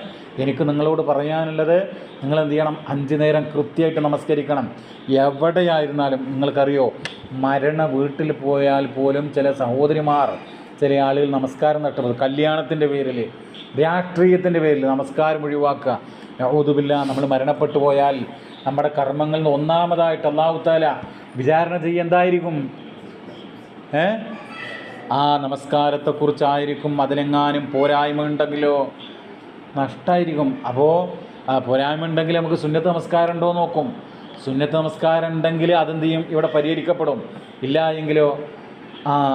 എനിക്ക് നിങ്ങളോട് പറയാനുള്ളത്, നിങ്ങൾ എന്ത് ചെയ്യണം? 5 നേരം കൃത്യമായിട്ട് നമസ്കരിക്കണം. എവിടെയായിരുന്നാലും നിങ്ങൾക്കറിയോ, വീട്ടിൽ പോയാൽ പോലും ചില സഹോദരിമാർ, ചില ആളുകൾ നമസ്കാരം നട്ടുന്നത് കല്യാണത്തിൻ്റെ പേരിൽ, രാഷ്ട്രീയത്തിൻ്റെ പേരിൽ നമസ്കാരം ഒഴിവാക്കുക. യഊദുബില്ല, നമ്മൾ മരണപ്പെട്ടു പോയാൽ നമ്മുടെ കർമ്മങ്ങളിൽ നിന്ന് ഒന്നാമതായിട്ട് അല്ലാഹു തആല വിചാരണ എന്തായിരിക്കും? ആ നമസ്കാരത്തെക്കുറിച്ചായിരിക്കും. അതിലെങ്ങാനും പോരായ്മ ഉണ്ടെങ്കിലോ നഷ്ടമായിരിക്കും. അപ്പോൾ പോരായ്മ ഉണ്ടെങ്കിൽ നമുക്ക് സുന്നത്ത് നമസ്കാരം ഉണ്ടോ നോക്കും. സുന്നത്ത് നമസ്കാരം ഉണ്ടെങ്കിൽ അതെന്ത് ചെയ്യും? ഇവിടെ പരിഹരിക്കപ്പെടും. ഇല്ല എങ്കിലോ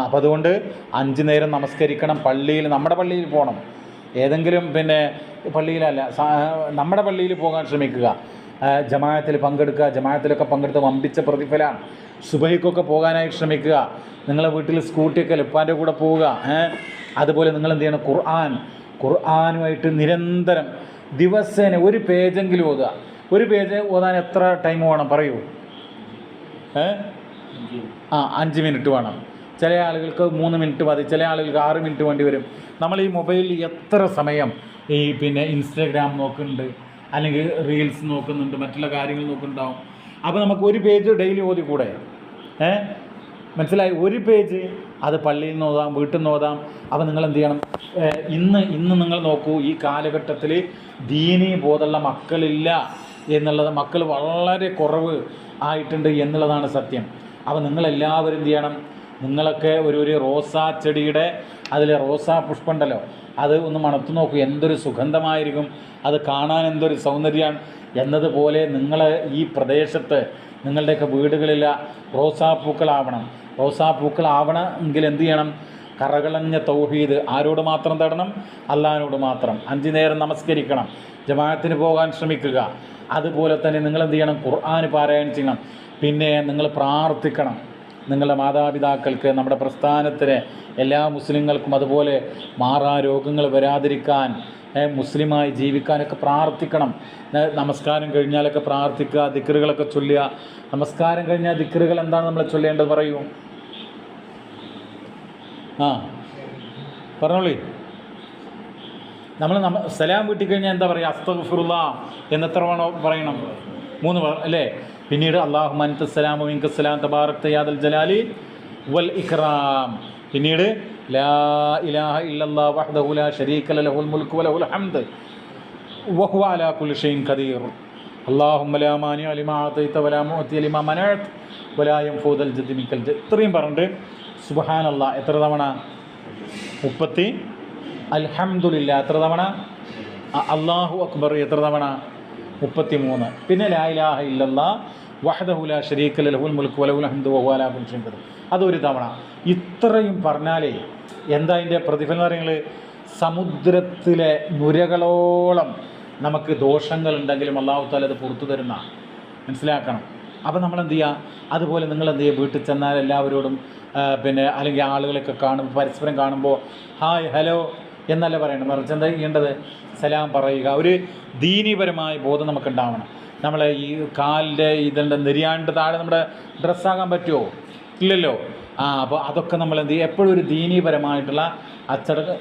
അപ്പോൾ അതുകൊണ്ട് 5 നേരം നമസ്കരിക്കണം. നമ്മുടെ പള്ളിയിൽ പോകണം. ഏതെങ്കിലും പള്ളിയിലല്ല, നമ്മുടെ പള്ളിയിൽ പോകാൻ ശ്രമിക്കുക. ജമാഅത്തിൽ പങ്കെടുക്കുക. ജമാഅത്തിലൊക്കെ പങ്കെടുത്ത് വമ്പിച്ച പ്രതിഫലമാണ്. സുബഹിക്കൊക്കെ പോകാനായിട്ട് ശ്രമിക്കുക. നിങ്ങളെ വീട്ടിൽ സ്കൂട്ടിയൊക്കെ ഉപ്പാൻ്റെ കൂടെ പോവുക. അതുപോലെ നിങ്ങൾ എന്ത് ചെയ്യണം? ഖുർആനുമായിട്ട് നിരന്തരം ദിവസേന ഒരു പേജെങ്കിലും ഓതുക. ഒരു പേജ് ഓതാൻ എത്ര ടൈം വേണം പറയൂ? 5 മിനിറ്റ് വേണം. ചില ആളുകൾക്ക് 3 മിനിറ്റ് മതി, ചില ആളുകൾക്ക് 6 മിനിറ്റ് വേണ്ടി വരും. നമ്മൾ ഈ മൊബൈലിൽ എത്ര സമയം ഈ ഇൻസ്റ്റാഗ്രാം നോക്കുന്നുണ്ട്, അല്ലെങ്കിൽ റീൽസ് നോക്കുന്നുണ്ട്, മറ്റുള്ള കാര്യങ്ങൾ നോക്കുന്നുണ്ടാവും. അപ്പോൾ നമുക്ക് ഒരു പേജ് ഡെയിലി ഓതിക്കൂടെ? മനസ്സിലായി? ഒരു പേജ് അത് പള്ളിയിൽ നിന്ന് ഓതാം, വീട്ടിൽ നിന്ന് ഓതാം. അപ്പോൾ നിങ്ങൾ എന്ത് ചെയ്യണം? ഇന്ന് നിങ്ങൾ നോക്കൂ, ഈ കാലഘട്ടത്തിൽ ദീനീ ബോധമുള്ള മക്കളില്ല എന്നുള്ളത്, മക്കൾ വളരെ കുറവ് ആയിട്ടുണ്ട് എന്നുള്ളതാണ് സത്യം. അപ്പോൾ നിങ്ങളെല്ലാവരും എന്ത് ചെയ്യണം? നിങ്ങളൊക്കെ ഒരു റോസാ ചെടിയുടെ അതിലെ റോസാ പുഷ്പമുണ്ടല്ലോ, അത് ഒന്ന് മണത്തു നോക്കൂ, എന്തൊരു സുഗന്ധമായിരിക്കും, അത് കാണാൻ എന്തൊരു സൗന്ദര്യമാണ്. എന്നതുപോലെ നിങ്ങൾ ഈ പ്രദേശത്ത് നിങ്ങളുടെയൊക്കെ വീടുകളിൽ റോസാപ്പൂക്കളാവണം. റോസാപ്പൂക്കളാവണം എങ്കിൽ എന്ത് ചെയ്യണം? കറകളഞ്ഞ തൗഹീദ് ആരോട് മാത്രം തേടണം? അള്ളാഹിനോട് മാത്രം. 5 നേരം നമസ്കരിക്കണം. ജമാഅത്തിന് പോകാൻ ശ്രമിക്കുക. അതുപോലെ തന്നെ നിങ്ങൾ എന്ത് ചെയ്യണം? ഖുർആൻ പാരായണം ചെയ്യണം. പിന്നെ നിങ്ങൾ പ്രാർത്ഥിക്കണം. നിങ്ങളുടെ മാതാപിതാക്കൾക്ക്, നമ്മുടെ പ്രസ്ഥാനത്തിന്, എല്ലാ മുസ്ലിങ്ങൾക്കും അതുപോലെ രോഗങ്ങൾ വരാതിരിക്കാൻ, മുസ്ലിമായി ജീവിക്കാനൊക്കെ പ്രാർത്ഥിക്കണം. നമസ്കാരം കഴിഞ്ഞാലൊക്കെ പ്രാർത്ഥിക്കുക, ദിക്റുകളൊക്കെ ചൊല്ലുക. നമസ്കാരം കഴിഞ്ഞാൽ ദിക്റുകൾ എന്താണ് നമ്മൾ ചൊല്ലേണ്ടത് പറയൂ? പറഞ്ഞോളി. നമ്മൾ സലാം വീട്ടി കഴിഞ്ഞാൽ എന്താ പറയുക? അസ്തഗ്ഫിറുല്ലാഹ് എന്നെത്ര പറയണം? 3 അല്ലേ? പിന്നീട് അല്ലാഹുമ്മ അൻതസ്സലാമു മിൻകസ്സലാം തബാറക്ത യാ ദൽ ജലാലി വൽ ഇക്റാം. പിന്നീട് ലാ ഇലാഹ ഇല്ലല്ലാഹ് വഹ്ദഹു ലാ ശരീക ലഹുൽ മുൽക്കു വലഹുൽ ഹംദ് വഹുവ അലാ കുല്ലി ഷൈഇൻ ഖദീർ. അല്ലാഹുമ്മ ലാ മാനിഅ ലിമാ അഅതൈത വലാ മുഅതിയ ലിമാ മനഅത വലാ യൻഫുദൽ ജദ്ദു മിൻകൽ ജദ്ദ്. ഇത്രയും പറഞ്ഞിട്ട് സുബ്ഹാനല്ലാഹ് എത്ര തവണ? 30. അൽഹംദുലില്ലാഹ് എത്ര തവണ? അല്ലാഹു അക്ബർ എത്ര തവണ? 33. പിന്നെ ലാ ഇലാഹ ഇല്ലല്ലാഹ് വഹ്ദഹു ലാ ശരീക ലഹുൽ മുൽക്കു വലഹുൽ ഹംദു വഹുവ അലാ കുല്ലി ഷൈഇൻ ഖദീർ. അതൊരു തവണ. ഇത്രയും പറഞ്ഞാലേ എന്താ അതിൻ്റെ പ്രതിഫലം പറയുന്നത്? സമുദ്രത്തിലെ നുരകളോളം നമുക്ക് ദോഷങ്ങളുണ്ടെങ്കിലും അല്ലാഹു തആല അത് പുറത്തു തരുന്ന മനസ്സിലാക്കണം. അപ്പോൾ നമ്മൾ എന്ത് ചെയ്യുക? അതുപോലെ നിങ്ങൾ എന്ത് ചെയ്യുക? വീട്ടിൽ ചെന്നാൽ എല്ലാവരോടും അല്ലെങ്കിൽ ആളുകളൊക്കെ കാണുമ്പോൾ, പരസ്പരം കാണുമ്പോൾ ഹായ് ഹലോ എന്നല്ല പറയണം. മറിച്ച് എന്താ ചെയ്യേണ്ടത്? സലാം പറയുക. ഒരു ദീനീപരമായ ബോധം നമുക്കുണ്ടാവണം. നമ്മളെ ഈ കാലിൻ്റെ ഇതിൻ്റെ നെരിയാണ്ട് താഴെ നമ്മുടെ ഡ്രസ്സാകാൻ പറ്റുമോ? ഇല്ലല്ലോ. അപ്പോൾ അതൊക്കെ നമ്മൾ എന്ത് ചെയ്യുക? എപ്പോഴും ഒരു ദീനീപരമായിട്ടുള്ള അച്ചടക്കം.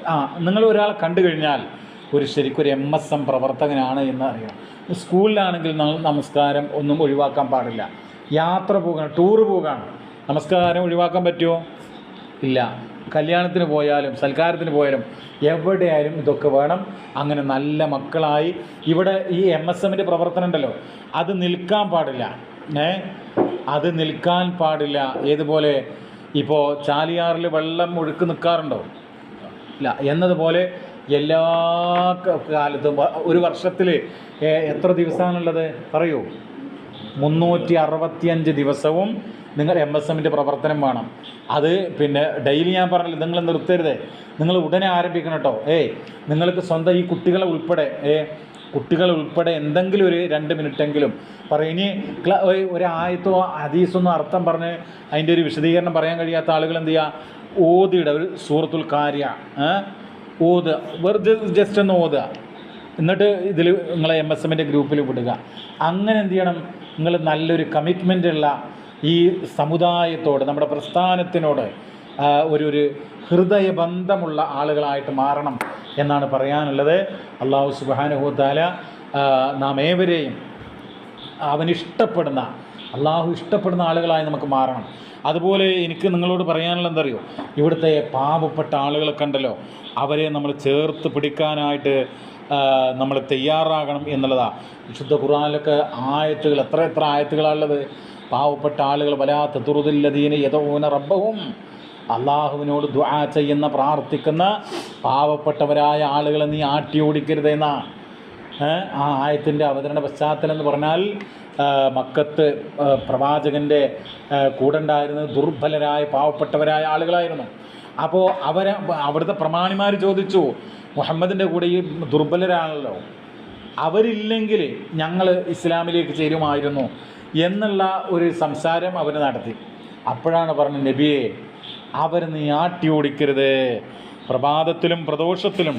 നിങ്ങൾ ഒരാളെ കണ്ടു കഴിഞ്ഞാൽ ശരിക്കൊരു MSM പ്രവർത്തകനാണ് എന്ന് അറിയാം. സ്കൂളിലാണെങ്കിൽ നമസ്കാരം ഒന്നും ഒഴിവാക്കാൻ പാടില്ല. യാത്ര പോകണം, ടൂറ് പോകാണ്, നമസ്കാരം ഒഴിവാക്കാൻ പറ്റുമോ? ഇല്ല. കല്യാണത്തിന് പോയാലും സൽക്കാരത്തിന് പോയാലും എവിടെയായാലും ഇതൊക്കെ വേണം. അങ്ങനെ നല്ല മക്കളായി ഇവിടെ ഈ MSMൻ്റെ പ്രവർത്തനം ഉണ്ടല്ലോ, അത് നിൽക്കാൻ പാടില്ല. അത് നിൽക്കാൻ പാടില്ല. ഏതുപോലെ ഇപ്പോൾ ചാലിയാറിൽ വെള്ളം ഒഴുക്ക് നിൽക്കാറുണ്ടോ? ഇല്ല. എന്നതുപോലെ എല്ലാ കാലത്തും ഒരു വർഷത്തിൽ എത്ര ദിവസമാണുള്ളത് പറയൂ? 365 ദിവസവും നിങ്ങൾ MSMൻ്റെ പ്രവർത്തനം വേണം. അത് ഡെയിലി ഞാൻ പറഞ്ഞില്ല, നിങ്ങൾ നിർത്തരുത്, നിങ്ങൾ ഉടനെ ആരംഭിക്കണം കേട്ടോ. നിങ്ങൾക്ക് സ്വന്തം ഈ കുട്ടികൾ ഉൾപ്പെടെ എന്തെങ്കിലും ഒരു 2 മിനിറ്റെങ്കിലും പറയും. ഇനി ഒരു ആയത്തോ ഹദീസൊന്നും അർത്ഥം പറഞ്ഞ് അതിൻ്റെ ഒരു വിശദീകരണം പറയാൻ കഴിയാത്ത ആളുകൾ എന്ത് ചെയ്യുക? ഓതിയുടെ ഒരു സൂറത്തുൽ കാര്യ ഓതുക, വെറുതെ ജസ്റ്റ് ഒന്ന് ഓതുക. എന്നിട്ട് ഇതിൽ നിങ്ങളെ MSMൻ്റെ ഗ്രൂപ്പിൽ വിടുക. അങ്ങനെ എന്ത് ചെയ്യണം? നിങ്ങൾ നല്ലൊരു കമ്മിറ്റ്മെൻ്റുള്ള ഈ സമുദായത്തോട്, നമ്മുടെ പ്രസ്ഥാനത്തിനോട് ഒരു ഹൃദയബന്ധമുള്ള ആളുകളായിട്ട് മാറണം എന്നാണ് പറയാനുള്ളത്. അള്ളാഹു സുബ്ഹാനഹു വ തആല നാം ഏവരെയും അവനിഷ്ടപ്പെടുന്ന, അള്ളാഹു ഇഷ്ടപ്പെടുന്ന ആളുകളായി നമുക്ക് മാറണം. അതുപോലെ എനിക്ക് നിങ്ങളോട് പറയാനുള്ള എന്തറിയോ, ഇവിടുത്തെ പാവപ്പെട്ട ആളുകളെ കണ്ടല്ലോ, അവരെ നമ്മൾ ചേർത്ത് പിടിക്കാനായിട്ട് നമ്മൾ തയ്യാറാകണം എന്നുള്ളതാണ്. വിശുദ്ധ ഖുർആനിലൊക്കെ ആയത്തുകൾ എത്ര ആയത്തുകളാണുള്ളത്. പാവപ്പെട്ട ആളുകൾ വലാ തതുറുദില്ലദീന യദഊന റബ്ബഹും, അള്ളാഹുവിനോട് ദുആ ചെയ്യുന്ന പ്രാർത്ഥിക്കുന്ന പാവപ്പെട്ടവരായ ആളുകളെ നീ ആട്ടി ഓടിക്കരുതെന്നാ. ആ ആയത്തിൻ്റെ അവതരണ പശ്ചാത്തലം എന്ന് പറഞ്ഞാൽ മക്കത്ത് പ്രവാചകൻ്റെ കൂടെ ഉണ്ടായിരുന്നത് ദുർബലരായ പാവപ്പെട്ടവരായ ആളുകളായിരുന്നു. അപ്പോൾ അവിടുത്തെ പ്രമാണിമാർ ചോദിച്ചു, മുഹമ്മദിൻ്റെ കൂടെ ഈ ദുർബലരാണല്ലോ, അവരില്ലെങ്കിൽ ഞങ്ങൾ ഇസ്ലാമിലേക്ക് ചേരുമായിരുന്നു എന്നുള്ള ഒരു സംസാരം അവർ നടത്തി. അപ്പോഴാണ് പറഞ്ഞത്, നബിയെ അവർ നീ ആട്ടി ഓടിക്കരുത്. പ്രഭാതത്തിലും പ്രദോഷത്തിലും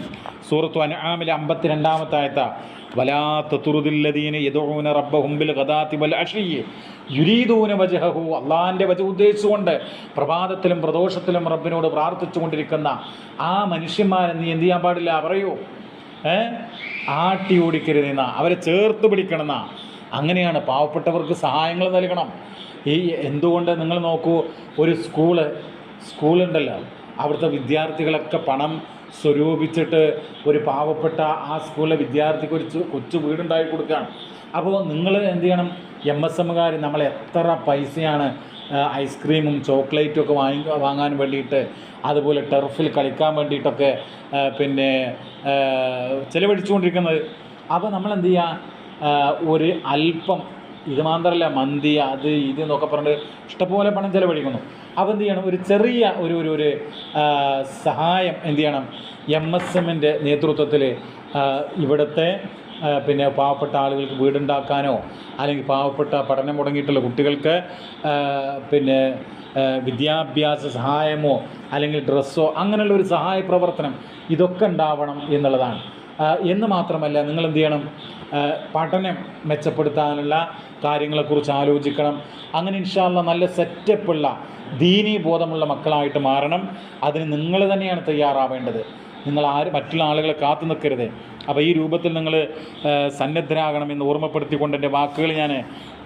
സൂറത്തു അൻആമിലെ 52-ാമത്തെ ആയത്ത, വലാ തതുറുദില്ലദീന യദഊന റബ്ബഹും ബിൽ ഗദാതി വൽ അശിയ്യി യുരീദൂന വജ്ഹഹു, അള്ളാഹിൻ്റെ വജഹ് ഉദ്ദേശിച്ചുകൊണ്ട് പ്രഭാതത്തിലും പ്രദോഷത്തിലും റബ്ബിനോട് പ്രാർത്ഥിച്ചുകൊണ്ടിരിക്കുന്ന ആ മനുഷ്യന്മാരെ നീ എന്ത് ചെയ്യാൻ പാടില്ല? പറയൂ, ആട്ടി ഓടിക്കരുതെന്നാ, അവരെ ചേർത്ത് പിടിക്കണമെന്നാ. അങ്ങനെയാണ് പാവപ്പെട്ടവർക്ക് സഹായങ്ങൾ നൽകണം. ഈ എന്തുകൊണ്ട് നിങ്ങൾ നോക്കൂ, ഒരു സ്കൂളുണ്ടല്ലോ, അവിടുത്തെ വിദ്യാർത്ഥികളൊക്കെ പണം സ്വരൂപിച്ചിട്ട് ഒരു പാവപ്പെട്ട ആ സ്കൂളിലെ വിദ്യാർത്ഥിക്ക് ഒരു കൊച്ചു വീടുണ്ടാക്കി കൊടുക്കുകയാണ്. അപ്പോൾ നിങ്ങൾ എന്ത് ചെയ്യണം, MSMകാർ നമ്മൾ എത്ര പൈസയാണ് ഐസ്ക്രീമും ചോക്ലേറ്റും ഒക്കെ വാങ്ങാൻ വേണ്ടിയിട്ട്, അതുപോലെ ടെർഫിൽ കളിക്കാൻ വേണ്ടിയിട്ടൊക്കെ ചിലവഴിച്ചുകൊണ്ടിരിക്കുന്നത്. അപ്പോൾ നമ്മളെന്ത് ചെയ്യുക, ഒരു അല്പം, ഇത് മാത്രമല്ല മന്തി അത് ഇത് എന്നൊക്കെ പറഞ്ഞിട്ട് ഇഷ്ടംപോലെ പണം ചിലവഴിക്കുന്നു. അപ്പോൾ എന്ത് ചെയ്യണം, ഒരു ചെറിയ ഒരു സഹായം എന്ത് ചെയ്യണം, MSMൻ്റെ നേതൃത്വത്തിൽ ഇവിടുത്തെ പാവപ്പെട്ട ആളുകൾക്ക് വീടുണ്ടാക്കാനോ, അല്ലെങ്കിൽ പാവപ്പെട്ട പഠനം മുടങ്ങിയിട്ടുള്ള കുട്ടികൾക്ക് വിദ്യാഭ്യാസ സഹായമോ അല്ലെങ്കിൽ ഡ്രസ്സോ അങ്ങനെയുള്ള ഒരു സഹായ പ്രവർത്തനം ഇതൊക്കെ ഉണ്ടാവണം എന്നുള്ളതാണ്. എന്ന് മാത്രമല്ല, നിങ്ങൾ എന്ത് ചെയ്യണം, പഠനം മെച്ചപ്പെടുത്താനുള്ള കാര്യങ്ങളെക്കുറിച്ച് ആലോചിക്കണം. അങ്ങനെ ഇൻഷാ അല്ലാഹ് നല്ല സെറ്റപ്പുള്ള ദീനീ ബോധമുള്ള മക്കളായിട്ട് മാറണം. അതിന് നിങ്ങൾ തന്നെയാണ് തയ്യാറാവേണ്ടത്. നിങ്ങൾ മറ്റുള്ള ആളുകളെ കാത്തു നിൽക്കരുത്. അപ്പോൾ ഈ രൂപത്തിൽ നിങ്ങൾ സന്നദ്ധരാകണമെന്ന് ഓർമ്മപ്പെടുത്തിക്കൊണ്ട് എൻ്റെ വാക്കുകൾ ഞാൻ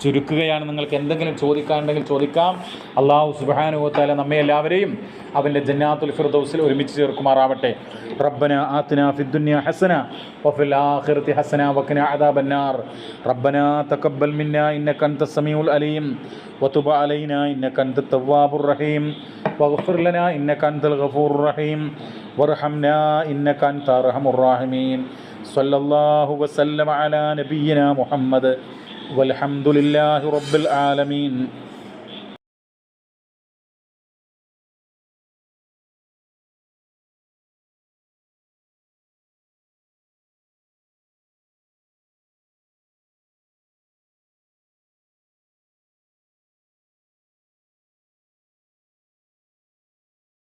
ചുരുക്കുകയാണ്. നിങ്ങൾക്ക് എന്തെങ്കിലും ചോദിക്കാനുണ്ടെങ്കിൽ ചോദിക്കാം. അള്ളാഹു സുബ്ഹാനഹു വ തആല നമ്മെ എല്ലാവരെയും അവൻ്റെ ജന്നാത്തുൽ ഫിർദൗസിൽ ഒരുമിച്ച് ചേർക്കുമാറാവട്ടെ. റബ്ബന ആതിനാ ഫിദ്ദുനിയ ഹസന വഫിൽ ആഖിറതി ഹസന വഖിന അദാബന്നാർ. റബ്ബന തഖബ്ബൽ മിന്നാ ഇന്നക അൻതസ് സമീഉൽ അലീം വതുബ് അലൈനാ ഇന്നക അൻതത് തവ്വാബുർ റഹീം വഗ്ഫിർ ലനാ ഇന്നക അൻതൽ ഗഫൂറുർ റഹീം വർഹംനാ ഇന്നക അൻത അർഹമുർ റഹീമീൻ. സല്ലല്ലാഹു വസല്ലമ അലാ നബിയ്യിനാ മുഹമ്മദ് വൽഹംദുലില്ലാഹി റബ്ബിൽ ആലമീൻ.